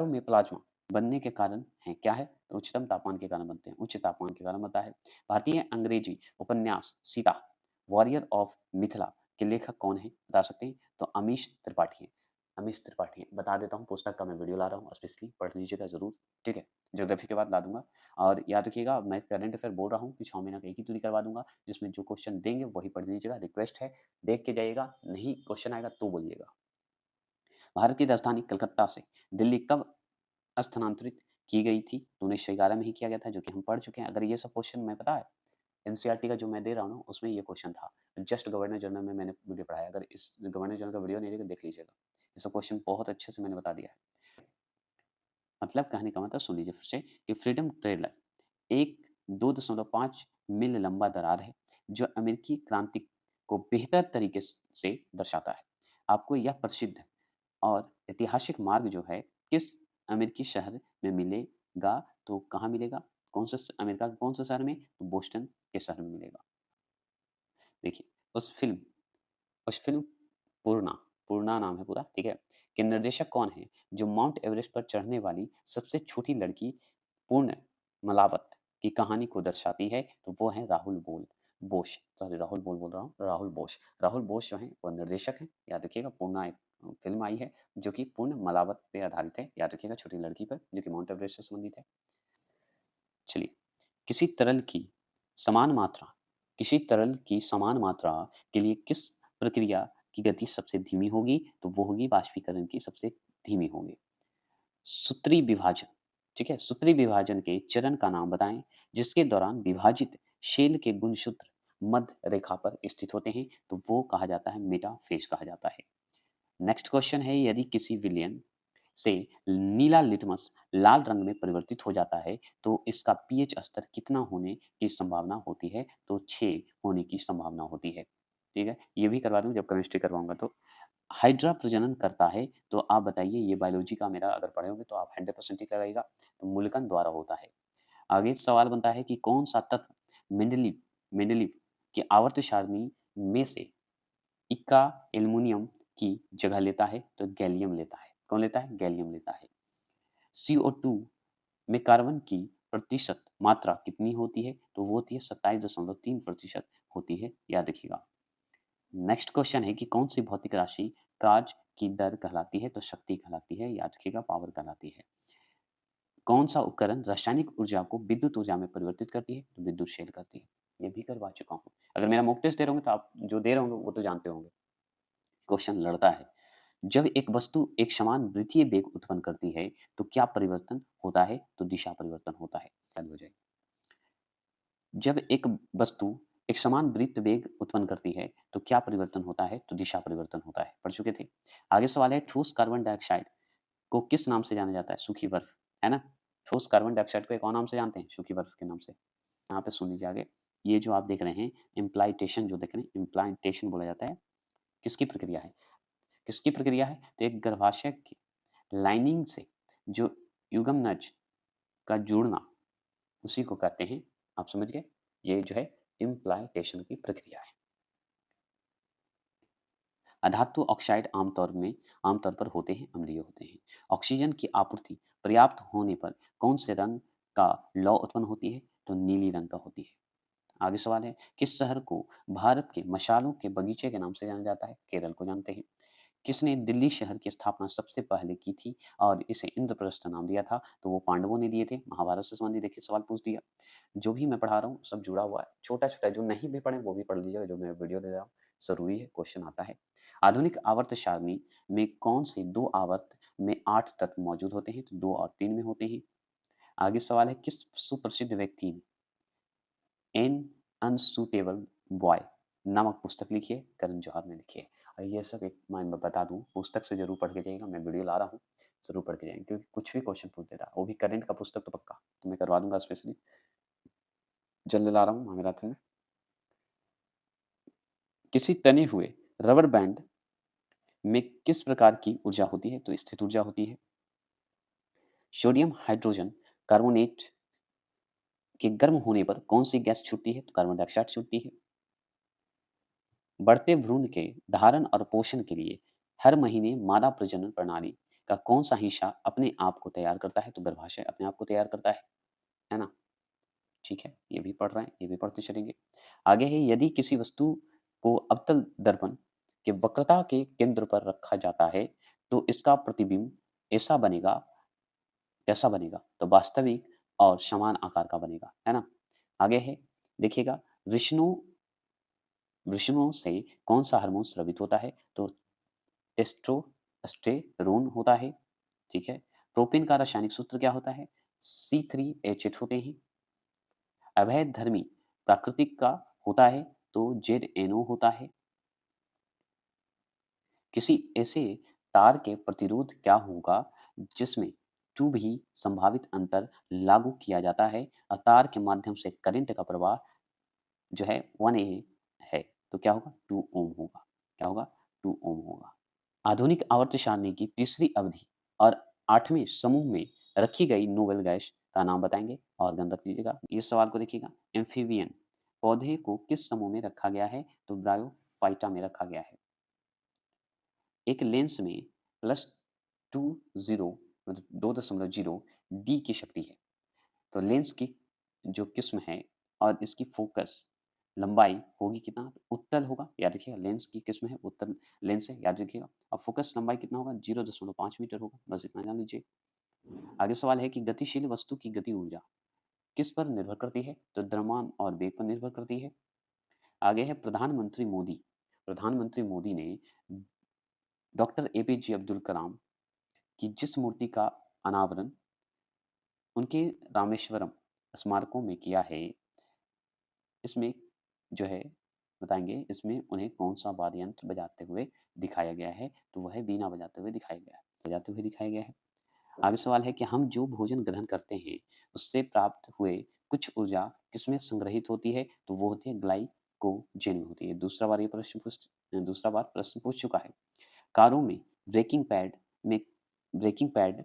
में प्लाज्मा बनने के कारण है क्या है? तो उच्चतम तापमान के कारण बनते हैं। उच्च तापमान के कारण बनता है। भारतीय अंग्रेजी उपन्यास सीता वॉरियर ऑफ मिथिला के लेखक कौन है? बता सकते हैं? तो अमीश त्रिपाठी है। अमीश त्रिपाठी है। बता देता हूँ, पुस्तक का मैं वीडियो ला रहा हूँ, स्पेशली पढ़ लीजिएगा जरूर। ठीक है, ज्योग्राफी के बाद ला दूंगा। और याद रखिएगा, मैं करंट अफेयर बोल रहा हूँ कि 6 महीना का एक ही दूरी करवा दूंगा, जिसमें जो क्वेश्चन देंगे वही पढ़ लीजिएगा। रिक्वेस्ट है, देख के जाइएगा, नहीं क्वेश्चन आएगा तो बोलिएगा। भारत की राजधानी कलकत्ता से दिल्ली कब स्थानांतरित की गई थी? तो 1911 में ही किया गया था, जो कि हम पढ़ चुके हैं। अगर ये सब क्वेश्चन मैं पता है एनसीईआरटी का जो मैं दे रहा हूँ उसमें ये क्वेश्चन था। जस्ट गवर्नर जनरल में मैंने वीडियो पढ़ाया। अगर इस गवर्नर जनरल का वीडियो नहीं देखा देख लीजिएगा। ये सब क्वेश्चन बहुत अच्छे से मैंने बता दिया है। मतलब कहने का मतलब सुन लीजिए फिर से कि फ्रीडम ट्रेलर एक 2.5 मील लंबा दरार है जो अमेरिकी क्रांति को बेहतर तरीके से दर्शाता है। आपको यह प्रसिद्ध और ऐतिहासिक मार्ग जो है किस अमेरिकी शहर में मिलेगा? तो कहाँ मिलेगा? कौन सा अमेरिका के कौन से शहर में? तो बोस्टन के शहर में मिलेगा। देखिए, उस फिल्म पूर्णा पूर्णा नाम है पूरा, ठीक है, कि निर्देशक कौन है जो माउंट एवरेस्ट पर चढ़ने वाली सबसे छोटी लड़की पूर्ण मलावत की कहानी को दर्शाती है? तो वो है राहुल बोस। राहुल बोस जो है वो निर्देशक हैं। याद रखिएगा, पूर्णा एक फिल्म आई है जो कि पूर्ण मलावत पे आधारित है। याद रखिएगा, छोटी लड़की पर, जो कि माउंट एवरेस्ट से संबंधित है। चलिए, किसी तरल की समान मात्रा किसी तरल की समान मात्रा के लिए किस प्रक्रिया की गति सबसे धीमी होगी? तो वो होगी वाष्पीकरण की सबसे धीमी होगी। सूत्री विभाजन, ठीक है, सूत्री विभाजन के चरण का नाम बताएं जिसके दौरान विभाजित शेल के गुणसूत्र मध्य रेखा पर स्थित होते हैं? तो वो कहा जाता है मेटाफेज कहा जाता है। नेक्स्ट क्वेश्चन है यदि किसी विलयन से नीला लिटमस लाल रंग में परिवर्तित हो जाता है तो इसका पीएच स्तर कितना होने की संभावना होती है? तो 6 होने की संभावना होती है। ठीक है, ये भी करवा दूं जब केमिस्ट्री करवाऊंगा तो। हाइड्रा प्रजनन करता है, तो आप बताइए, ये बायोलॉजी का मेरा अगर पढ़े होंगे तो आप 100% ठीक लगाइएगा, तो मूलकन द्वारा होता है। आगे सवाल बनता है कि कौन सा तत्व मेंडलीव मेंडलीव की आवर्त सारणी में से इक्का एल्युमिनियम की जगह लेता है? तो गैलियम लेता है। कौन लेता है? गैलियम लेता है। CO2 में कार्बन की प्रतिशत मात्रा कितनी होती है? तो वो होती है 27.3% होती है, याद रखिएगा। नेक्स्ट क्वेश्चन है कि कौन सी भौतिक राशि काज की दर कहलाती है? तो शक्ति कहलाती है, याद रखिएगा, पावर कहलाती है। कौन सा उपकरण रासायनिक ऊर्जा को विद्युत ऊर्जा में परिवर्तित करती है? तो विद्युत शेल करती है। ये भी करवा चुका हूँ। अगर मेरा मॉक टेस्ट दे रहे होंगे तो आप जो दे रहे होंगे वो तो जानते होंगे। क्वेश्चन लड़ता है, जब एक वस्तु एक समान वृत्तीय वेग उत्पन्न करती है तो क्या परिवर्तन होता है? तो दिशा परिवर्तन होता है। चालू हो जाए। जब एक वस्तु एक समान वृत्त वेग उत्पन्न करती है तो क्या परिवर्तन होता है? तो दिशा परिवर्तन होता है। पढ़ चुके थे। आगे सवाल है, ठोस कार्बन डाइऑक्साइड को किस नाम से जाना जाता है? सूखी बर्फ, है ना। ठोस कार्बन डाइऑक्साइड को एक और नाम से जानते हैं, सूखी बर्फ के नाम से। यहाँ पे सुन लीजिए आगे। ये जो आप देख रहे हैं इम्प्लाइटेशन, जो देख रहे हैं इम्प्लांटेशन बोला जाता है, किसकी प्रक्रिया है? किसकी प्रक्रिया है? तो एक गर्भाशय की लाइनिंग से जो युग्मनज का जुड़ना, उसी को कहते हैं, आप समझ गए, ये जो है इम्प्लांटेशन की प्रक्रिया है। अधातु ऑक्साइड आमतौर पर होते हैं, अम्लीय होते हैं। ऑक्सीजन की आपूर्ति पर्याप्त होने पर कौन से रंग का लौ उत्पन्न होती है? तो नीली रंग का होती है। आगे सवाल है, किस शहर को भारत के मशालों के बगीचे के नाम से जाना जाता है? केरल को जानते हैं। किसने दिल्ली शहर की स्थापना सबसे पहले की थी और इसे इंद्रप्रस्थ नाम दिया था? तो वो पांडवों ने दिए थे। महाभारत से संबंधित देखिए सवाल पूछ दिया। जो भी मैं पढ़ा रहा हूँ सब जुड़ा हुआ है, छोटा छोटा, जो नहीं भी पढ़े वो भी पढ़ लीजिएगा, जो मैं वीडियो दे रहा हूँ जरूरी है, क्वेश्चन आता है। आधुनिक आवर्त सारणी में कौन से दो आवर्त में 8 तत्व मौजूद होते हैं? तो 2 और 3 में होते हैं। आगे सवाल है, किस सुप्रसिद्ध व्यक्ति ने एन अनसुटेबल बॉय नामक पुस्तक लिखी है? करण जौहर ने लिखी है। और ये सब एक मैं बता दूं, पुस्तक से जरूर पढ़ के जाइएगा, मैं वीडियो ला रहा हूँ, जरूर पढ़ के जाएंगे, क्योंकि कुछ भी क्वेश्चन पूछ दे रहा है, वो भी करंट का पुस्तक तो पक्का, तो मैं करवा दूंगा स्पेशली, जल्द ला रहा हूँ महाविरात में। किसी तने हुए रबर बैंड में किस प्रकार की ऊर्जा होती है? तो स्थित ऊर्जा होती है। सोडियम हाइड्रोजन कार्बोनेट के गर्म होने पर कौन सी गैस छूटती है? तो कार्बन डाइऑक्साइड छूटती है। बढ़ते भ्रूण के धारण और पोषण के लिए हर महीने मादा प्रजनन प्रणाली का कौन सा हिस्सा अपने आप को तैयार करता है? तो गर्भाशय अपने आप को तैयार करता है ना। ठीक है, ये भी पढ़ रहे हैं, ये भी पढ़ते चलेंगे। आगे है, यदि किसी वस्तु को अवतल दर्पण के वक्रता के केंद्र पर रखा जाता है तो इसका प्रतिबिंब ऐसा बनेगा, कैसा बनेगा? तो वास्तविक और समान आकार का बनेगा, है ना। आगे है, देखिएगा, विष्णु वृषणों से कौन सा हार्मोन स्रावित होता है? तो टेस्टोस्टेरोन होता है। ठीक है। प्रोटीन का रासायनिक सूत्र क्या होता है? C3H8 होते हैं। अवैध धर्मी प्राकृतिक का होता है तो ZNO होता है। किसी ऐसे तार के प्रतिरोध क्या होगा जिसमें 2 भी संभावित अंतर लागू किया जाता है और तार के माध्यम से करंट का प्रवाह जो है 1A है, तो क्या होगा? 2 ओम होगा। क्या होगा? 2 ओम होगा। आधुनिक आवर्त सारणी की तीसरी अवधि और 8वें समूह में रखी गई नोबेल गैस का नाम बताएंगे, ऑर्गन रख लीजिएगा। इस सवाल को देखिएगा, एम्फीबियन पौधे को किस समूह में रखा गया है? तो ब्रायोफाइटा में रखा गया है। एक लेंस में प्लस 20 मतलब 2.0 डी की शक्ति है। तो लेंस की जो किस्म है और इसकी फोकस लंबाई होगी कितना? उत्तल होगा, याद रखिएगा, लेंस की किस्म है उत्तल लेंस है, याद रखिएगा। और फोकस लंबाई कितना होगा? 0.5 मीटर होगा, बस इतना जान लीजिए। आगे सवाल है कि गतिशील वस्तु की गति ऊर्जा किस पर निर्भर करती है? तो द्रव्यमान और वेग पर निर्भर करती है। आगे है, प्रधानमंत्री मोदी ने डॉक्टर एपीजे अब्दुल कलाम की जिस मूर्ति का अनावरण उनके रामेश्वरम स्मारकों में किया है, इसमें जो है बताएंगे, इसमें उन्हें कौन सा वाद्य यंत्र बजाते हुए दिखाया गया है? तो वह बीना बजाते हुए दिखाया गया है, बजाते हुए दिखाया गया है। आगे सवाल है कि हम जो भोजन ग्रहण करते हैं उससे प्राप्त हुए कुछ ऊर्जा किसमें संग्रहित होती है? तो वो होती है ग्लाइकोजन में होती है। दूसरा बार प्रश्न पूछ चुका है। कारों में ब्रेकिंग पैड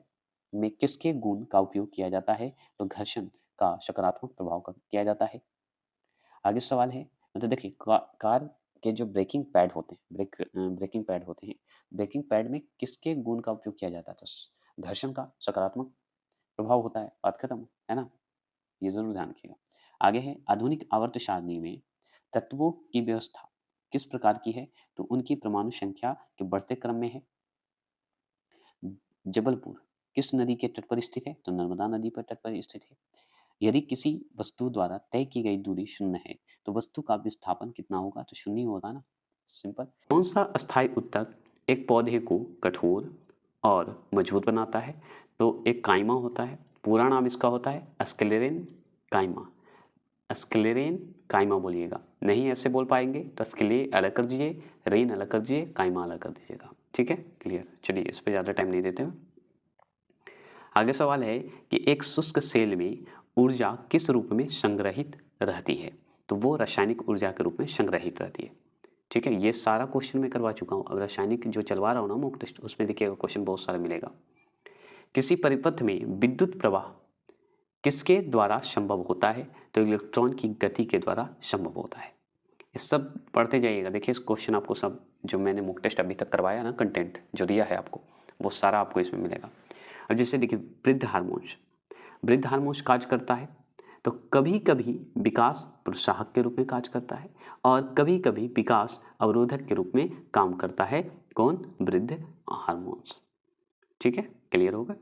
में किसके गुण का उपयोग किया जाता है? तो घर्षण का सकारात्मक प्रभाव का किया जाता है। आगे सवाल है, मतलब देखिए कार के जो ब्रेकिंग पैड होते हैं, ब्रेकिंग पैड में किसके गुण का उपयोग किया जाता है? तो घर्षण का सकारात्मक प्रभाव होता है, बात खत्म, है ना? ये जरूर ध्यान रखिएगा। आगे है, आधुनिक आवर्त सारणी में तत्वों की व्यवस्था किस प्रकार की है? तो उनकी परमाणु संख्या के बढ़ते क्रम में है। जबलपुर किस नदी के तट पर स्थित है? तो नर्मदा नदी पर तट पर स्थित है। यदि किसी वस्तु द्वारा तय की गई दूरी शून्य है तो वस्तु का विस्थापन कितना होगा? तो शून्य होगा ना, सिंपल। कौन सा अस्थायी ऊतक एक पौधे को कठोर और मजबूत बनाता है? तो एक काइमा होता है, पूरा नाम इसका होता है स्क्लेरेन काइमा। स्क्लेरेन काइमा बोलिएगा, नहीं ऐसे बोल पाएंगे तो स्क्ले अलग कर दीजिए, रेन अलग कर दीजिए, काइमा अलग कर दीजिएगा, ठीक है, क्लियर। चलिए इस पर ज़्यादा टाइम नहीं देते हैं। आगे सवाल है कि एक शुष्क सेल में ऊर्जा किस रूप में संग्रहित रहती है? तो वो रासायनिक ऊर्जा के रूप में संग्रहित रहती है, ठीक है। ये सारा क्वेश्चन मैं करवा चुका हूँ। अब रासायनिक जो चलवा रहा हूँ ना मॉक टेस्ट, उसमें देखिएगा क्वेश्चन बहुत सारा मिलेगा। किसी परिपथ में विद्युत प्रवाह किसके द्वारा संभव होता है? तो इलेक्ट्रॉन की गति के द्वारा संभव होता है। ये सब पढ़ते जाइएगा। देखिए इस क्वेश्चन आपको सब जो मैंने मॉक टेस्ट अभी तक करवाया ना, कंटेंट जो दिया है आपको, वो सारा आपको इसमें मिलेगा। अब जैसे देखिए वृद्ध हार्मोन्स कार्य करता है, तो कभी कभी विकास प्रोत्साहक के रूप में कार्य करता है और कभी कभी विकास अवरोधक के रूप में काम करता है। कौन? वृद्ध हार्मोन्स, ठीक है, क्लियर होगा।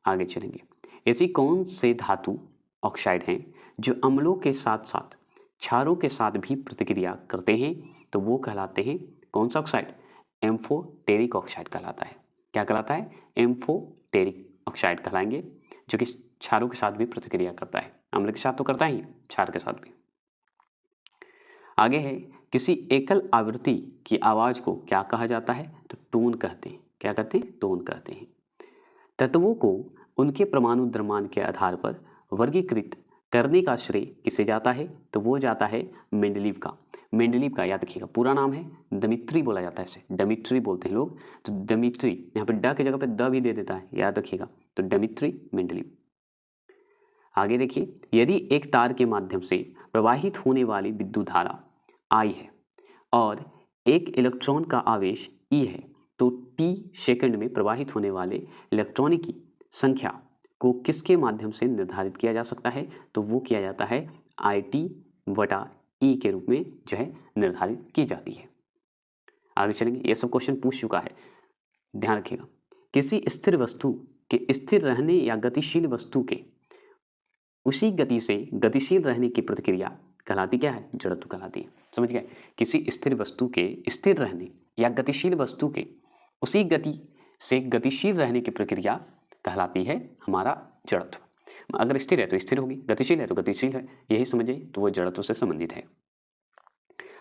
आगे चलेंगे। ऐसी कौन से धातु ऑक्साइड हैं जो अम्लों के साथ साथ क्षारों के साथ भी प्रतिक्रिया करते हैं? तो वो कहलाते हैं कौन सा ऑक्साइड? एम्फोटेरिक ऑक्साइड कहलाता है। क्या कहलाता है? एम्फोटेरिक ऑक्साइड कहलाएंगे, जो कि क्षारों के साथ भी प्रतिक्रिया करता है। अम्ल के साथ तो करता ही, क्षार के साथ भी। आगे है, किसी एकल आवृत्ति की आवाज को क्या कहा जाता है? तो टोन कहते हैं। क्या कहते हैं? टोन कहते हैं। तत्वों को उनके परमाणु द्रव्यमान के आधार पर वर्गीकृत करने का श्रेय किसे जाता है? तो वो जाता है मेंडलीव का। मेंडलीव का याद रखिएगा, पूरा नाम है दमित्री, बोला जाता है इसे, डमिट्री बोलते हैं लोग। तो डमिट्री, यहाँ पे ड की जगह पे द भी दे देता है, याद रखिएगा। तो डमिट्री मेंडलीव। आगे देखिए, यदि एक तार के माध्यम से प्रवाहित होने वाली विद्युत धारा I है और एक इलेक्ट्रॉन का आवेश E है, तो t सेकंड में प्रवाहित होने वाले इलेक्ट्रॉनों की संख्या को किसके माध्यम से निर्धारित किया जा सकता है? तो वो किया जाता है IT/E के रूप में जो है निर्धारित की जाती है। आगे चलेंगे, ये सब क्वेश्चन पूछ चुका है, ध्यान रखिएगा। किसी स्थिर वस्तु के स्थिर रहने या गतिशील वस्तु के उसी गति से गतिशील रहने की प्रतिक्रिया कहलाती क्या है? जड़त्व कहलाती है। समझ गए? किसी स्थिर वस्तु के स्थिर रहने या गतिशील वस्तु के उसी गति से गतिशील रहने की प्रक्रिया कहलाती है हमारा जड़त्व। अगर स्थिर है तो स्थिर होगी, गतिशील है तो गतिशील है, यही समझिए, तो वो जड़त्व से संबंधित है।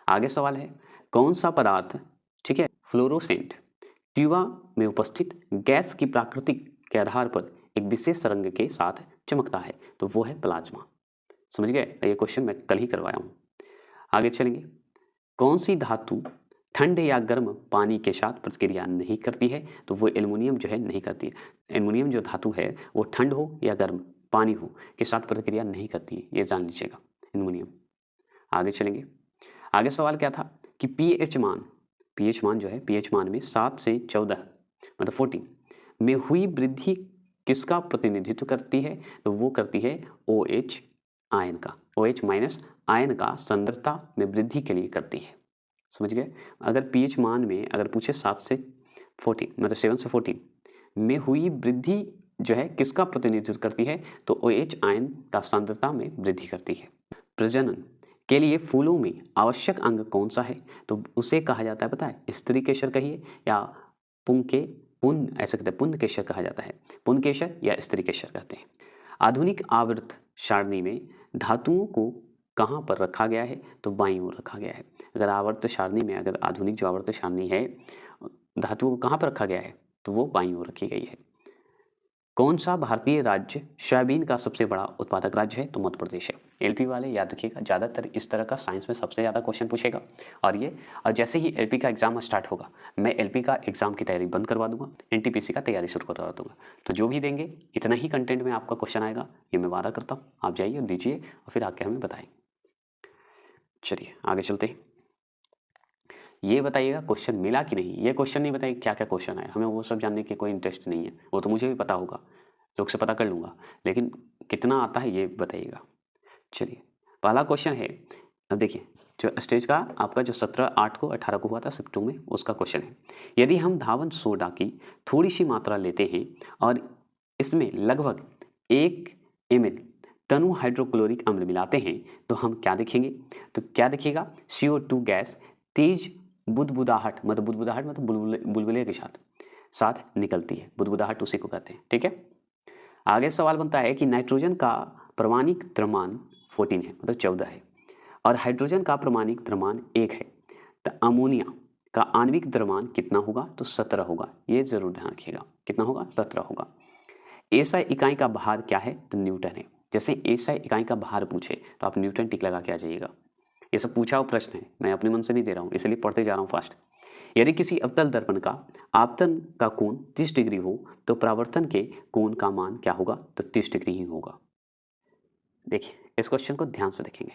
आगे सवाल है, कौन सा पदार्थ, ठीक है, फ्लोरोसेंट ट्यूबा में उपस्थित गैस की प्राकृतिक के आधार पर एक विशेष रंग के साथ चमकता है? तो वो है प्लाज्मा। समझ गए? ये क्वेश्चन मैं कल ही करवाया हूँ। आगे चलेंगे, कौन सी धातु ठंड या गर्म पानी के साथ प्रतिक्रिया नहीं करती है? तो वो एल्युमिनियम जो है नहीं करती है। एल्युमिनियम जो धातु है वो ठंड हो या गर्म पानी हो के साथ प्रतिक्रिया नहीं करती है, ये जान लीजिएगा, एल्युमिनियम। आगे चलेंगे, आगे सवाल क्या था कि पीएच मान जो है, पीएच मान में 7 से 14 मतलब 14 में हुई वृद्धि किसका प्रतिनिधित्व करती है? तो वो करती है OH आयन का, OH माइनस आयन का सांद्रता में वृद्धि के लिए करती है। समझ गए? अगर पीएच मान में अगर पूछे 7 से 14 मतलब 7 से 14 में हुई वृद्धि जो है किसका प्रतिनिधित्व करती है? तो OH आयन का सांद्रता में वृद्धि करती है। प्रजनन के लिए फूलों में आवश्यक अंग कौन सा है? तो उसे कहा जाता है, पता है, स्त्री केशर कहिए या पुंज, ऐसा कहते हैं, पुंज केशर कहा जाता है, पुंज केशर या स्त्री केशर कहते हैं। आधुनिक आवर्त सारणी में धातुओं को कहाँ पर रखा गया है? तो बाईं ओर रखा गया है। अगर आवर्त सारणी में, अगर आधुनिक जो आवर्त सारणी है, धातुओं को कहाँ पर रखा गया है? तो वो बाईं ओर रखी गई है। कौन सा भारतीय राज्य सोयाबीन का सबसे बड़ा उत्पादक राज्य है? तो मध्य प्रदेश है। एलपी वाले याद रखिएगा, ज़्यादातर इस तरह का साइंस में सबसे ज़्यादा क्वेश्चन पूछेगा। और जैसे ही एलपी का एग्जाम स्टार्ट होगा, मैं एलपी का एग्जाम की तैयारी बंद करवा दूंगा, एनटीपीसी का तैयारी शुरू करवा दूंगा। तो जो भी देंगे इतना ही कंटेंट में आपका क्वेश्चन आएगा, ये मैं वादा करता हूँ। आप जाइए दीजिए और फिर आके हमें बताएं। चलिए आगे चलते हैं। ये बताइएगा क्वेश्चन मिला कि नहीं। ये क्वेश्चन नहीं बताइए क्या क्या क्वेश्चन आया, हमें वो सब जानने की कोई इंटरेस्ट नहीं है, वो तो मुझे भी पता होगा, लोग से पता कर लूँगा, लेकिन कितना आता है ये बताइएगा। चलिए पहला क्वेश्चन है, अब देखिए जो स्टेज का आपका जो 17/8 को 18 को हुआ था शिफ्ट 2 में, उसका क्वेश्चन है। यदि हम धावन सोडा की थोड़ी सी मात्रा लेते हैं और इसमें लगभग 1 ml तनु हाइड्रोक्लोरिक अम्ल मिलाते हैं तो हम क्या देखेंगे? तो क्या देखिएगा, CO2 गैस तेज बुदबुदाहट मतलब बुलबुले के साथ निकलती है। बुदबुदाहट उसी को कहते हैं, ठीक है। आगे सवाल बनता है कि नाइट्रोजन का परमाणिक द्रव्यमान 14 है, मतलब 14 है, और हाइड्रोजन का परमाणिक द्रव्यमान 1 है, तो अमोनिया का आणविक द्रव्यमान कितना होगा? तो 17 होगा। ये जरूर ध्यान रखिएगा, कितना होगा? 17 होगा। एसआई इकाई का भार क्या है? तो न्यूटन है। जैसे एसआई इकाई का भार पूछे तो आप न्यूटन टिक लगा के आ जाइएगा। ये सब पूछा हुआ प्रश्न है, मैं अपने मन से नहीं दे रहा हूँ, इसलिए पढ़ते जा रहा हूँ फास्ट। यदि किसी अवतल दर्पण का आपतन का कोण 30 डिग्री हो तो परावर्तन के कोण का मान क्या होगा? तो 30 डिग्री ही होगा। देखिए इस क्वेश्चन को ध्यान से देखेंगे।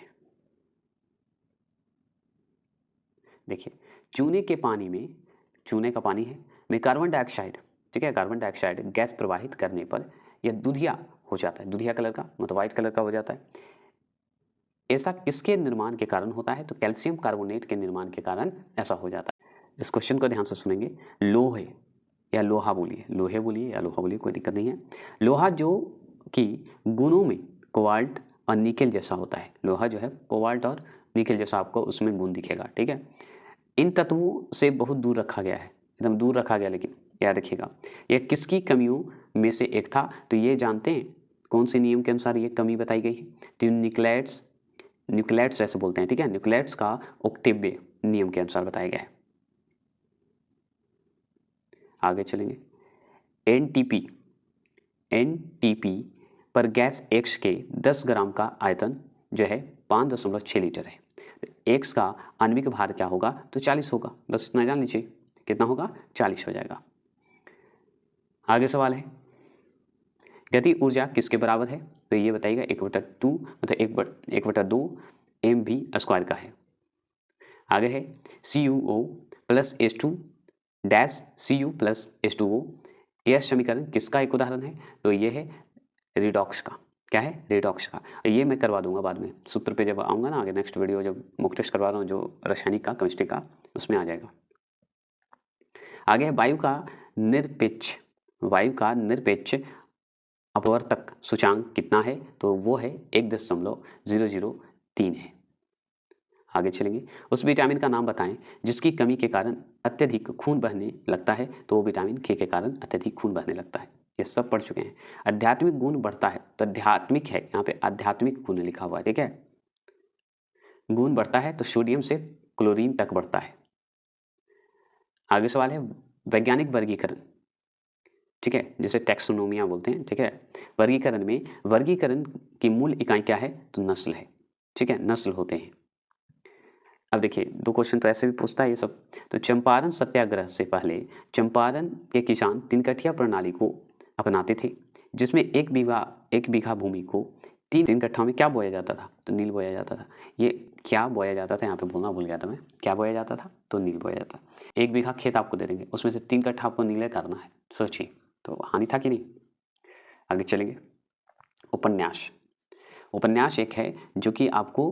देखिए चूने के पानी में, चूने का पानी है, में कार्बन डाइऑक्साइड, ठीक है, कार्बन डाइऑक्साइड गैस प्रवाहित करने पर यह दुधिया हो जाता है, दुधिया कलर का, मतलब व्हाइट कलर का हो जाता है। ऐसा किसके निर्माण के कारण होता है? तो कैल्शियम कार्बोनेट के निर्माण के कारण ऐसा हो जाता है। इस क्वेश्चन को ध्यान से सुनेंगे। लोहे या लोहा बोलिए, लोहे बोलिए या लोहा बोलिए, कोई दिक्कत नहीं है। लोहा जो कि गुणों में कोबाल्ट और निकेल जैसा होता है, लोहा जो है कोबाल्ट और निकेल जैसा आपको उसमें गुण दिखेगा, ठीक है। इन तत्वों से बहुत दूर रखा गया है, एकदम दूर रखा गया, लेकिन याद रखिएगा यह किसकी कमियों में से एक था? तो ये जानते हैं कौन से नियम के अनुसार ये कमी बताई गई है? तो न्यूक्लियेट्स ऐसे बोलते हैं, ठीक है, न्यूक्लियेट्स का ओक्टेव्य नियम के अनुसार बताया गया है। आगे चलेंगे। एनटीपी पर गैस एक्स के 10 ग्राम का आयतन जो है 5.6 लीटर है। एक्स का आणविक भार क्या होगा? तो 40 होगा। बस इतना जान लीजिए, कितना होगा? 40 हो जाएगा। आगे सवाल है, गति ऊर्जा किसके बराबर है? तो ये बताइएगा 1/2, मतलब 1/2 mv² का है। आगे है CuO plus H2 dash Cu plus H2O, यह समीकरण किसका एक उदाहरण है? तो ये है रिडॉक्स का। क्या है? रिडॉक्स का। ये मैं करवा दूंगा बाद में, सूत्र पे जब आऊँगा ना आगे, नेक्स्ट वीडियो जब मॉक टेस्ट करवा रहा हूँ जो रासायनिक का, केमिस्ट्री का, उसमें आ जाएगा। आगे है वायु का निरपेक्ष अपवर्तक सूचांक कितना है? तो वो है 1.003 है। आगे चलेंगे। उस विटामिन का नाम बताएं जिसकी कमी के कारण अत्यधिक खून बहने लगता है। तो वो विटामिन के कारण अत्यधिक खून बहने लगता है। ये सब पढ़ चुके हैं। आध्यात्मिक गुण बढ़ता है, तो आध्यात्मिक है, यहाँ पे आध्यात्मिक गुण लिखा हुआ है, ठीक है। गुण बढ़ता है तो सोडियम से क्लोरीन तक बढ़ता है। आगे सवाल है वैज्ञानिक वर्गीकरण, ठीक है, जिसे टैक्सोनोमिया बोलते हैं, ठीक है। वर्गीकरण में वर्गीकरण की मूल इकाई क्या है? तो नस्ल है, ठीक है, नस्ल होते हैं। अब देखिए 2 क्वेश्चन तो ऐसे भी पूछता है ये सब। तो चंपारण सत्याग्रह से पहले चंपारण के किसान 3 कट्ठिया प्रणाली को अपनाते थे, जिसमें 1 बीघा भूमि को 3 कट्ठा में क्या बोया जाता था? तो नील बोया जाता था। ये क्या बोया जाता था, यहाँ पे बोलना भूल गया था मैं, क्या बोया जाता था? तो नील बोया जाता। 1 बीघा खेत आपको दे देंगे, उसमें से 3 कट्ठा आपको नीले करना है, सोचिए तो हानि था कि नहीं। आगे चलेंगे। उपन्यास एक है जो कि आपको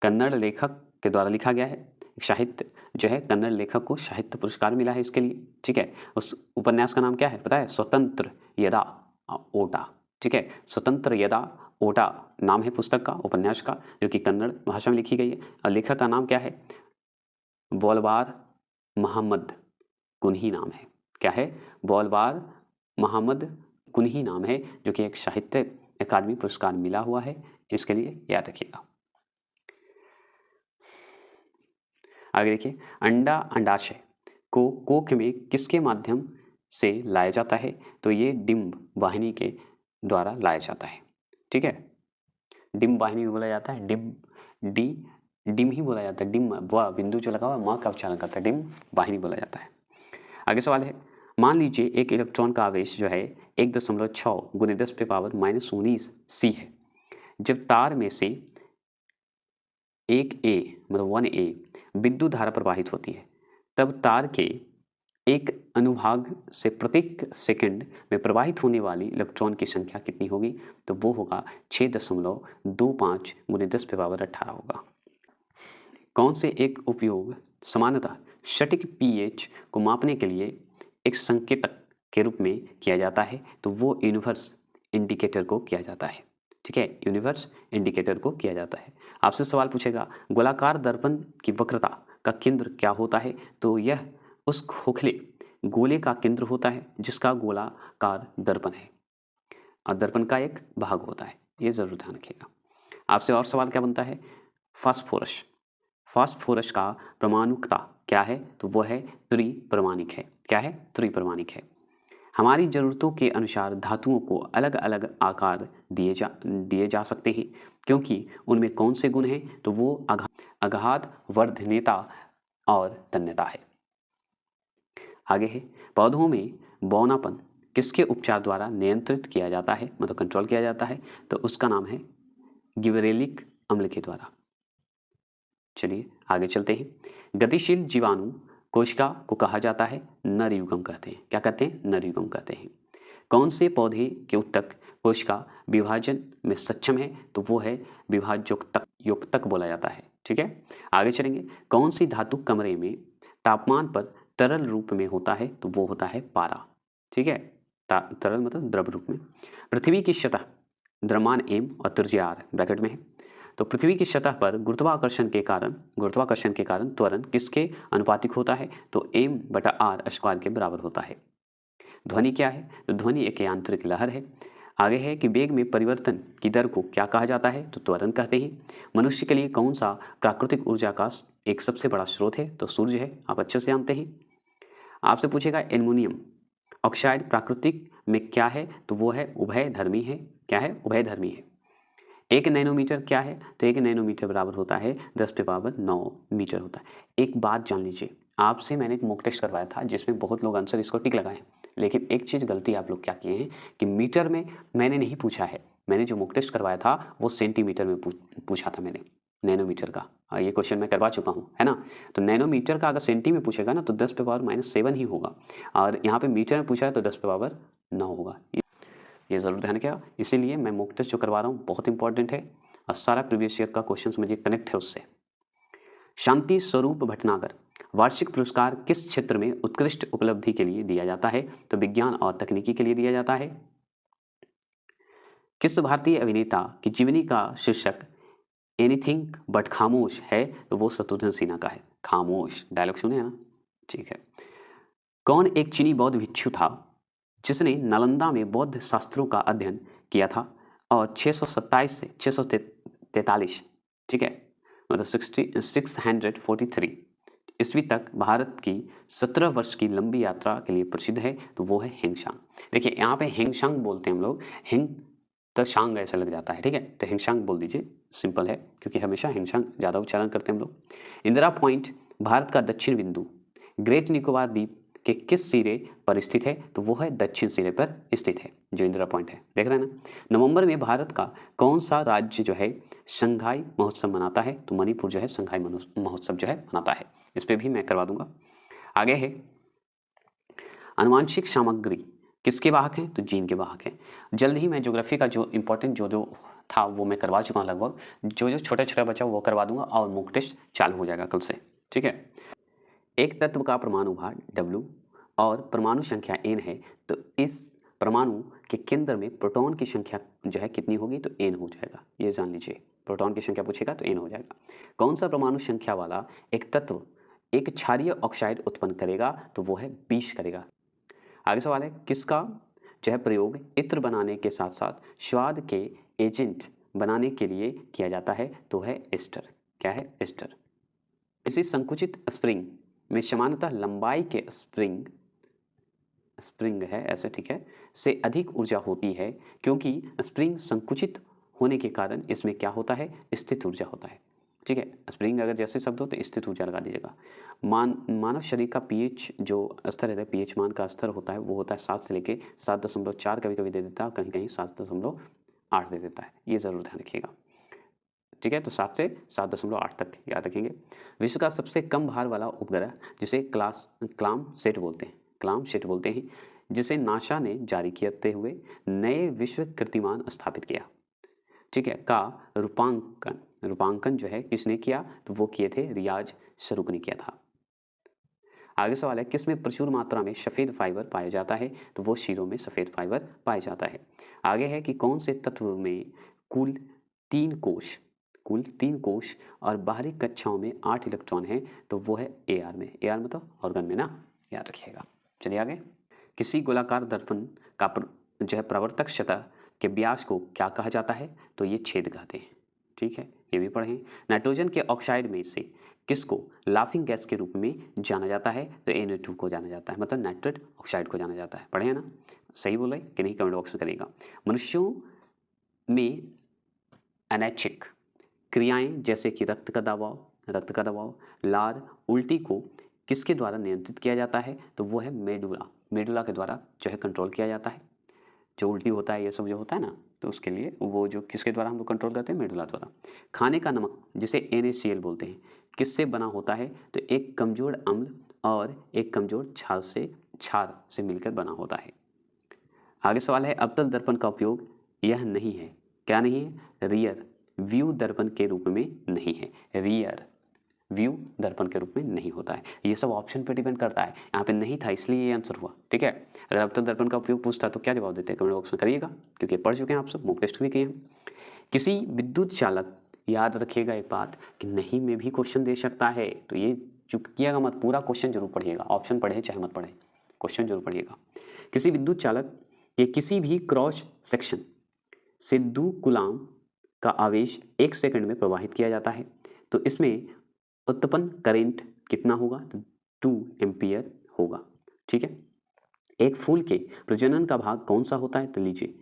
कन्नड़ लेखक के द्वारा लिखा गया है। साहित्य जो है, कन्नड़ लेखक को साहित्य पुरस्कार मिला है इसके लिए, ठीक है। उस उपन्यास का नाम क्या है पता है? स्वतंत्र यदा ओटा, ठीक है, स्वतंत्र यदा ओटा नाम है पुस्तक का, उपन्यास का, जो कि कन्नड़ भाषा में लिखी गई है। और लेखक का नाम क्या है? बोलवार मोहम्मद कुन्ही नाम है। क्या है? बोलवार मोहम्मद कुन्ही नाम है, जो कि एक साहित्य अकादमी पुरस्कार मिला हुआ है, इसके लिए याद रखिएगा। आगे देखिए, अंडाशय को कोख में किसके माध्यम से लाया जाता है तो ये डिम्ब वाहिनी के द्वारा लाया जाता है। ठीक है, डिम्ब वाहिनी भी बोला जाता है, डिम ही बोला जाता है, डिम व बिंदु जो लगा हुआ माँ का उच्चारण करता है, डिम्ब वाहिनी बोला जाता है। आगे सवाल है, मान लीजिए एक इलेक्ट्रॉन का आवेश जो है 1.6 गुने 10⁻⁻19 C है। जब तार में से 1A मतलब 1A विद्युत धारा प्रवाहित होती है, तब तार के एक अनुभाग से प्रत्येक सेकंड में प्रवाहित होने वाली इलेक्ट्रॉन की संख्या कितनी होगी? तो वो होगा 6.25 गुने 10⁻18 होगा। कौन से एक उपयोग सामान्यतः सटीक pH को मापने के लिए एक संकेतक के रूप में किया जाता है? तो वो यूनिवर्स इंडिकेटर को किया जाता है। ठीक है, यूनिवर्स इंडिकेटर को किया जाता है। आपसे सवाल पूछेगा, गोलाकार दर्पण की वक्रता का केंद्र क्या होता है? तो यह उस खोखले गोले का केंद्र होता है जिसका गोलाकार दर्पण है और दर्पण का एक भाग होता है, ये जरूर ध्यान रखिएगा। आपसे और सवाल क्या बनता है, फास्फोरस। फास्फोरस का परमाणुकता क्या है? तो वह है त्रिपरमाणिक है। क्या है? त्रिपरमाणिक है। हमारी ज़रूरतों के अनुसार धातुओं को अलग अलग आकार दिए जा सकते हैं क्योंकि उनमें कौन से गुण हैं? तो वो अगाध वर्धनीयता और तन्यता है। आगे है, पौधों में बौनापन किसके उपचार द्वारा नियंत्रित किया जाता है, मतलब कंट्रोल किया जाता है? तो उसका नाम है गिबरेलिक अम्ल के द्वारा। चलिए आगे चलते हैं। गतिशील जीवाणु कोशिका को कहा जाता है नर युग्म कहते हैं। क्या कहते हैं? नर युग्म कहते हैं। कौन से पौधे के उत्तक कोशिका विभाजन में सक्षम है? तो वो है विभाजोत्तक बोला जाता है। ठीक है, आगे चलेंगे। कौन सी धातु कमरे में तापमान पर तरल रूप में होता है? तो वो होता है पारा। ठीक है, तरल मतलब द्रव रूप में। पृथ्वी की सतह द्रव्यमान m और त्रिज्या r ब्रैकेट में है। तो पृथ्वी की सतह पर गुरुत्वाकर्षण के कारण त्वरण किसके अनुपातिक होता है? तो m/r² के बराबर होता है। ध्वनि क्या है? तो ध्वनि एक यांत्रिक लहर है। आगे है कि वेग में परिवर्तन की दर को क्या कहा जाता है? तो त्वरण कहते हैं। मनुष्य के लिए कौन सा प्राकृतिक ऊर्जा का एक सबसे बड़ा स्रोत है? तो सूर्य है, आप अच्छे से जानते हैं। आपसे पूछेगा एल्युमिनियम ऑक्साइड प्राकृतिक में क्या है? तो वो है उभयधर्मी है। क्या है? उभयधर्मी है। 1 नैनोमीटर क्या है? तो 1 नैनोमीटर बराबर होता है 10⁻9 मीटर होता है। एक बात जान लीजिए, आपसे मैंने एक मॉक टेस्ट करवाया था जिसमें बहुत लोग आंसर इसको टिक लगाए, लेकिन एक चीज़ गलती आप लोग क्या किए हैं कि मीटर में मैंने नहीं पूछा है। मैंने जो मॉक टेस्ट करवाया था वो सेंटीमीटर में पूछा था मैंने, नैनोमीटर का। ये क्वेश्चन मैं करवा चुका हूँ, है ना। तो नैनोमीटर का अगर सेंटी में पूछेगा ना तो 10⁻−7 ही होगा, और यहाँ पे मीटर में पूछा है तो 10⁻9 होगा। ये ज़रूर ध्यान रखिएगा। इसीलिए मैं मॉक टेस्ट जो करवा रहा हूँ बहुत इंपॉर्टेंट है और सारा प्रीवियस ईयर का क्वेश्चन मुझे कनेक्ट है उससे। शांति स्वरूप भटनागर वार्षिक पुरस्कार किस क्षेत्र में उत्कृष्ट उपलब्धि के लिए दिया जाता है? तो विज्ञान और तकनीकी के लिए दिया जाता है। किस भारतीय अभिनेता की जीवनी का शीर्षक एनीथिंग बट खामोश है? तो वो शत्रुघ्न सिन्हा का है। खामोश डायलॉग सुने हैं ना? ठीक है। कौन एक चीनी बौद्ध भिक्षु था जिसने नालंदा में बौद्ध शास्त्रों का अध्ययन किया था और 627 से 643, ठीक है, मतलब 643 ईस्वी तक भारत की 17 वर्ष की लंबी यात्रा के लिए प्रसिद्ध है? तो वो है हिंगशांग। देखिए यहाँ पे हिंगशांग बोलते हैं हम लोग, हिंग शांग ऐसा लग जाता है। ठीक है, तो हिंगशांग बोल दीजिए, सिंपल है, क्योंकि हमेशा हिंगशांग ज़्यादा उच्चारण करते हैं हम लोग। इंदिरा पॉइंट भारत का दक्षिण बिंदु ग्रेट निकोबार द्वीप के किस सिरे पर स्थित है? तो वो है दक्षिण सिरे पर स्थित है जो इंदिरा पॉइंट है। देख रहे हैं ना। नवंबर में भारत का कौन सा राज्य जो है शंघाई महोत्सव मनाता है? तो मणिपुर जो है शंघाई महोत्सव जो है मनाता है। इस पर भी मैं करवा दूंगा। आगे है आनुवांशिक सामग्री किसके वाहक हैं? तो जीन के वाहक हैं। जल्द ही मैं ज्योग्राफी का जो इंपॉर्टेंट जो था वो मैं करवा चुका हूँ लगभग, जो छोटा छोटा बचा वो करवा दूंगा और मॉक टेस्ट चालू हो जाएगा कल से। ठीक है, एक तत्व का परमाणु भार W और परमाणु संख्या n है, तो इस परमाणु के केंद्र में प्रोटॉन की संख्या जो है कितनी होगी? तो n हो जाएगा। ये जान लीजिए, प्रोटॉन की संख्या पूछेगा तो n हो जाएगा। कौन सा परमाणु संख्या वाला एक तत्व एक क्षारीय ऑक्साइड उत्पन्न करेगा? तो वो है 20 करेगा। आगे सवाल है, किसका जो है प्रयोग इत्र बनाने के साथ साथ स्वाद के एजेंट बनाने के लिए किया जाता है? तो है एस्टर। क्या है? एस्टर। इसी संकुचित स्प्रिंग में सामान्यतः लंबाई के स्प्रिंग स्प्रिंग है ऐसे, ठीक है, से अधिक ऊर्जा होती है, क्योंकि स्प्रिंग संकुचित होने के कारण इसमें क्या होता है, स्थित ऊर्जा होता है। ठीक है, स्प्रिंग अगर जैसे शब्द हो तो स्थित ऊर्जा लगा दीजिएगा। मानव शरीर का पीएच जो स्तर है, पीएच मान का स्तर होता है, वो होता है 7 से लेके 7.4, कभी कभी दे देता है, कहीं कहीं 7.8 दे देता है, ये ज़रूर ध्यान रखिएगा। ठीक है, तो 7 से 7.8 तक याद रखेंगे। विश्व का सबसे कम भार वाला उपग्रह जिसे क्लामसेट बोलते हैं, जिसे नासा ने जारी करते हुए नए विश्व कीर्तिमान स्थापित किया, ठीक है, का रूपांकन जो है किसने किया, तो वो किए थे रियाज सरूक ने किया था। आगे सवाल है, किस में प्रचुर मात्रा में सफ़ेद फाइबर पाया जाता है, तो वो शीरों में सफ़ेद फाइबर पाया जाता है। आगे है कि कौन से तत्व में कुल 3 कोश और बाहरी कक्षाओं में 8 इलेक्ट्रॉन हैं, तो वो है AR में, AR मतलब ऑर्गन में ना, याद रखिएगा। चलिए आगे, किसी गोलाकार दर्पण का जो है प्रवर्तक सतह के व्यास को क्या कहा जाता है, तो ये छेद कहते हैं। ठीक है, ये भी पढ़ें। नाइट्रोजन के ऑक्साइड में से किसको लाफिंग गैस के रूप में जाना जाता है, तो Na2 को जाना जाता है, मतलब नाइट्रेट ऑक्साइड को जाना जाता है। पढ़े ना, सही बोले कि नहीं, कमेंट बॉक्स में करिएगा। मनुष्यों में अनैच्छिक क्रियाएं जैसे कि रक्त का दबाव, लार, उल्टी को किसके द्वारा नियंत्रित किया जाता है, तो वो है मेडुला के द्वारा जो है कंट्रोल किया जाता है। जो उल्टी होता है, ये सब जो होता है ना, तो उसके लिए वो जो किसके द्वारा हम लोग कंट्रोल करते हैं, मेडुला द्वारा। खाने का नमक जिसे NaCl बोलते हैं, किससे बना होता है, तो एक कमजोर अम्ल और एक कमजोर क्षार से मिलकर बना होता है। आगे सवाल है, अवतल दर्पण का उपयोग यह नहीं है, क्या नहीं है, रियर व्यू दर्पण के रूप में नहीं है, रियर व्यू दर्पण के रूप में नहीं होता है। ये सब ऑप्शन पे डिपेंड करता है, यहाँ पे नहीं था इसलिए ये आंसर हुआ। ठीक है, अगर अवतल दर्पण का उपयोग पूछता तो क्या जवाब देते हैं, कमेंट बॉक्स में करिएगा, क्योंकि पढ़ चुके हैं आप सब, मॉक टेस्ट भी किए हैं। किसी विद्युत चालक, याद रखिएगा एक बात कि नहीं में भी क्वेश्चन दे सकता है, तो ये चुकिएगा मत, पूरा क्वेश्चन जरूर पढ़िएगा, ऑप्शन पढ़े चाहे मत पढ़े, क्वेश्चन जरूर पढ़िएगा। किसी विद्युत चालक के किसी भी क्रॉस सेक्शन से 2 कूलाम का आवेश 1 सेकंड में प्रवाहित किया जाता है, तो इसमें उत्पन्न करंट कितना होगा, तो 2 एम्पियर होगा। ठीक है, एक फूल के प्रजनन का भाग कौन सा होता है, तो लीजिए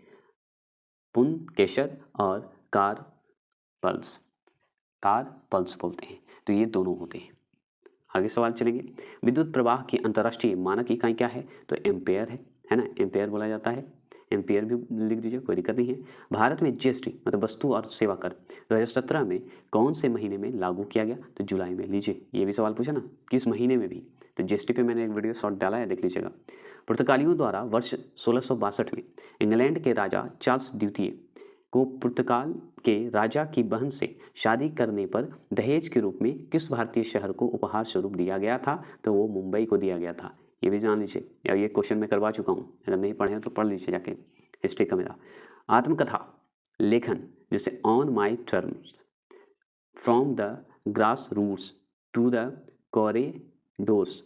पुंकेसर और कार्पल्स बोलते हैं, तो ये दोनों होते हैं। आगे सवाल चलेंगे, विद्युत प्रवाह की अंतर्राष्ट्रीय मानक इकाई क्या है, तो एम्पेयर है ना, एम्पेयर बोला जाता है, एम्पेयर भी लिख दीजिए, कोई दिक्कत नहीं है। भारत में GST मतलब वस्तु और सेवा कर 2017 में कौन से महीने में लागू किया गया, तो जुलाई में। लीजिए, ये भी सवाल पूछा ना, किस महीने में भी, तो GST पे मैंने एक वीडियो शॉर्ट डाला है, देख लीजिएगा। पुर्तगालियों द्वारा वर्ष 1662 में इंग्लैंड के राजा चार्ल्स द्वितीय को पुर्तगाल के राजा की बहन से शादी करने पर दहेज के रूप में किस भारतीय शहर को उपहार स्वरूप दिया गया था, तो वो मुंबई को दिया गया था। ये भी जान लीजिए, या ये क्वेश्चन मैं करवा चुका हूँ, अगर नहीं पढ़े हैं तो पढ़ लीजिए जाके हिस्ट्री का मेरा। आत्मकथा लेखन जैसे on my terms from the grass roots to the corridors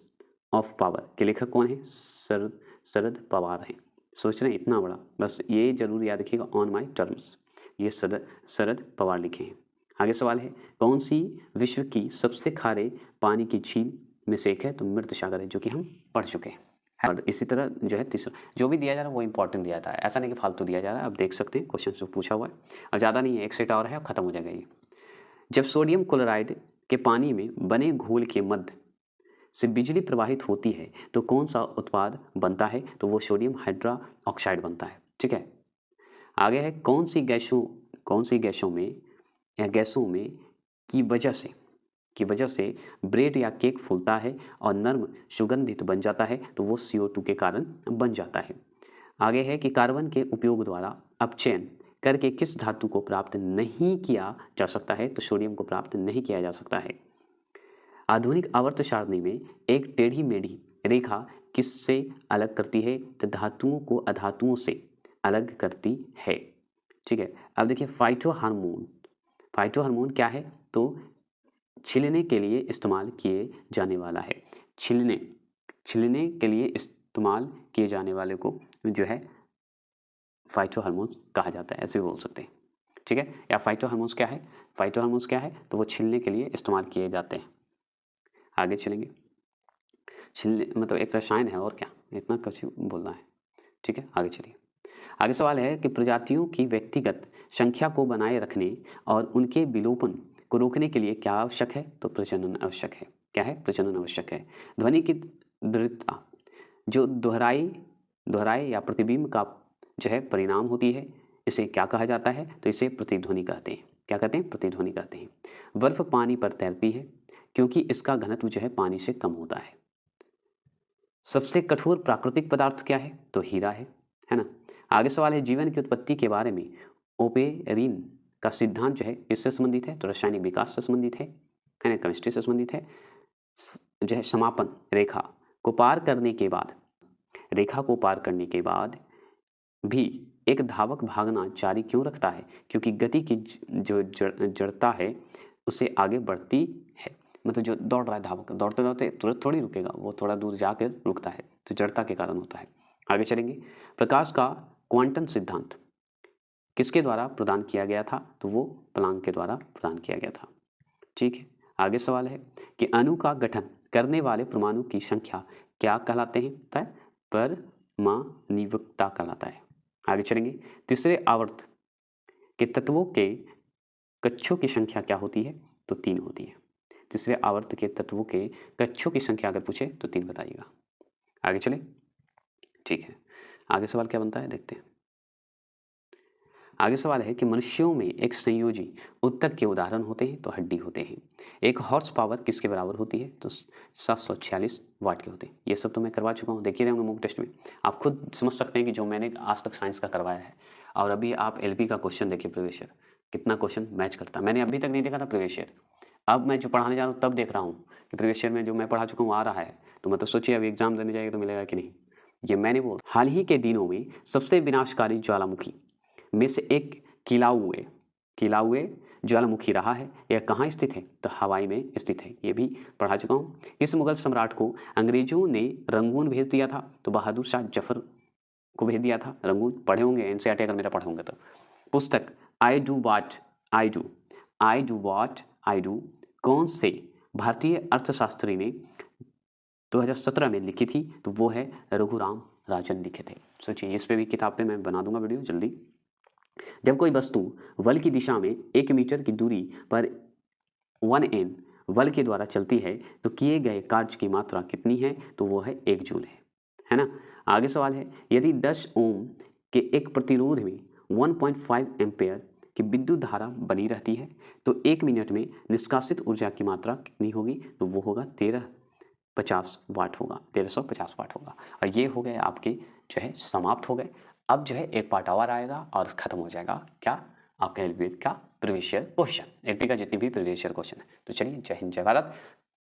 of power के लेखक कौन है, शरद पवार हैं। सोच रहे हैं इतना बड़ा, बस ये जरूर याद रखिएगा, ऑन माई टर्म्स, ये शरद पवार लिखे हैं। आगे सवाल है, कौन सी विश्व की सबसे खारे पानी की झील में से एक है, तो मृत सागर है, जो कि हम पढ़ चुके हैं। और इसी तरह जो है तीसरा जो भी दिया जा रहा है वो इंपॉर्टेंट दिया जाता है, ऐसा नहीं कि फालतू दिया जा रहा है। आप देख सकते हैं क्वेश्चन जो पूछा हुआ है, और ज़्यादा नहीं है, एक सेट और है और खत्म हो जाएगा ये। जब सोडियम क्लोराइड के पानी में बने घोल के मध्य से बिजली प्रवाहित होती है, तो कौन सा उत्पाद बनता है, तो वो सोडियम हाइड्रोक्साइड बनता है। ठीक है, आगे है, कौन सी गैसों में की वजह से ब्रेड या केक फूलता है और नर्म सुगंधित बन जाता है, तो वो CO2 के कारण बन जाता है। आगे है कि कार्बन के उपयोग द्वारा अपचयन करके किस धातु को प्राप्त नहीं किया जा सकता है, तो सोडियम को प्राप्त नहीं किया जा सकता है। आधुनिक आवर्त सारणी में एक टेढ़ी मेढ़ी रेखा किससे अलग करती है, तो धातुओं को अधातुओं से अलग करती है। ठीक है, अब देखिए फाइटो हार्मोन क्या है, तो छिलने के लिए इस्तेमाल किए जाने वाला है, छिलने के लिए इस्तेमाल किए जाने वाले को जो है फाइटो हार्मोन कहा जाता है, ऐसे भी बोल सकते हैं। ठीक है, या फाइटो हार्मोन्स क्या है, तो वो छिलने के लिए इस्तेमाल किए जाते हैं। आगे चलेंगे, छिलने मतलब एक रसायन है और क्या, इतना कुछ बोलना है, ठीक है। आगे चलिए। आगे सवाल है कि प्रजातियों की व्यक्तिगत संख्या को बनाए रखने और उनके विलोपन को रोकने के लिए क्या आवश्यक है? तो प्रजनन आवश्यक है। क्या है? प्रजनन आवश्यक है। ध्वनि की दृढ़ता जो दोहराए या प्रतिबिंब का जो है परिणाम होती है, इसे क्या कहा जाता है? तो इसे प्रतिध्वनि कहते हैं। क्या कहते हैं? प्रतिध्वनि कहते हैं। बर्फ पानी पर तैरती है क्योंकि इसका घनत्व जो है पानी से कम होता है। सबसे कठोर प्राकृतिक पदार्थ क्या है? तो हीरा है ना। आगे सवाल है जीवन की उत्पत्ति के बारे में ओपेरिन का सिद्धांत जो है किससे संबंधित है? तो रासायनिक विकास से संबंधित है ना, केमिस्ट्री से संबंधित है। जो है समापन रेखा को पार करने के बाद, रेखा को पार करने के बाद भी एक धावक भागना जारी क्यों रखता है? क्योंकि गति की जो जड़ता है उससे आगे बढ़ती है। मतलब जो दौड़ रहा है धावक, दौड़ते दौड़ते तुरंत थोड़ी रुकेगा, वो थोड़ा दूर जाकर रुकता है, तो जड़ता के कारण होता है। आगे चलेंगे। प्रकाश का क्वांटम सिद्धांत किसके द्वारा प्रदान किया गया था? तो वो प्लांक के द्वारा प्रदान किया गया था, ठीक है। आगे सवाल है कि अणु का गठन करने वाले परमाणु की संख्या क्या कहलाते हैं? परमाणविकता कहलाता है। आगे चलेंगे। तीसरे आवर्त के तत्वों के कक्षों की संख्या क्या होती है? तो 3 होती है। तीसरे आवर्त के तत्वों के कक्षों की संख्या अगर पूछे तो 3 बताइएगा। आगे चले, ठीक है। आगे सवाल क्या बनता है देखते हैं। आगे सवाल है कि मनुष्यों में एक संयोजी ऊतक के उदाहरण होते हैं, तो हड्डी होते हैं। एक हॉर्स पावर किसके बराबर होती है? तो 746 वाट के होते हैं। ये सब तो मैं करवा चुका हूँ, देख ही रहे होंगे मॉक टेस्ट में। आप खुद समझ सकते हैं कि जो मैंने आज तक साइंस का करवाया है, और अभी आप एलपी का क्वेश्चन देखिए, प्रीवियस ईयर कितना क्वेश्चन मैच करता है। मैंने अभी तक नहीं देखा था प्रीवियस ईयर, अब मैं जो पढ़ाने जा रहा हूँ तब देख रहा हूँ कि प्रीवियस ईयर में जो मैं पढ़ा चुका हूँ आ रहा है। तो मैं तो सोचिए अभी एग्जाम देने जाएगा तो मिलेगा कि नहीं, ये मैंने बोल। हाल ही के दिनों में सबसे विनाशकारी ज्वालामुखी में से एक किलाउए ज्वालामुखी रहा है। यह कहाँ स्थित है? तो हवाई में स्थित है। ये भी पढ़ा चुका हूँ। इस मुगल सम्राट को अंग्रेजों ने रंगून भेज दिया था, तो बहादुर शाह जफर को भेज दिया था रंगून। पढ़े होंगे एनसीईआरटी अगर मेरा पढ़े होंगे तो। पुस्तक I do what I do कौन से भारतीय अर्थशास्त्री ने 2017 में लिखी थी? तो वो है रघुराम राजन लिखे थे। सोचिए, इस पे भी किताब पे मैं बना दूंगा वीडियो जल्दी। जब कोई वस्तु बल की दिशा में 1 मीटर की दूरी पर 1 n बल के द्वारा चलती है तो किए गए कार्य की मात्रा कितनी है? तो वो है 1 जूल है ना। आगे सवाल है यदि 10 ओम के एक प्रतिरोध में 1.5 एम्पेयर की विद्युत धारा बनी रहती है तो 1 मिनट में निष्कासित ऊर्जा की मात्रा कितनी होगी? तो वो होगा 1350 वाट होगा, 1350 वाट होगा। और ये हो गए आपके जो है समाप्त हो गए। अब जो है एक पार्ट और आएगा और खत्म हो जाएगा क्या? आपका एलपी का प्रीवियस ईयर क्वेश्चन, एलपी का जितनी भी प्रीवियस ईयर क्वेश्चन है। तो चलिए, जय हिंद जय भारत।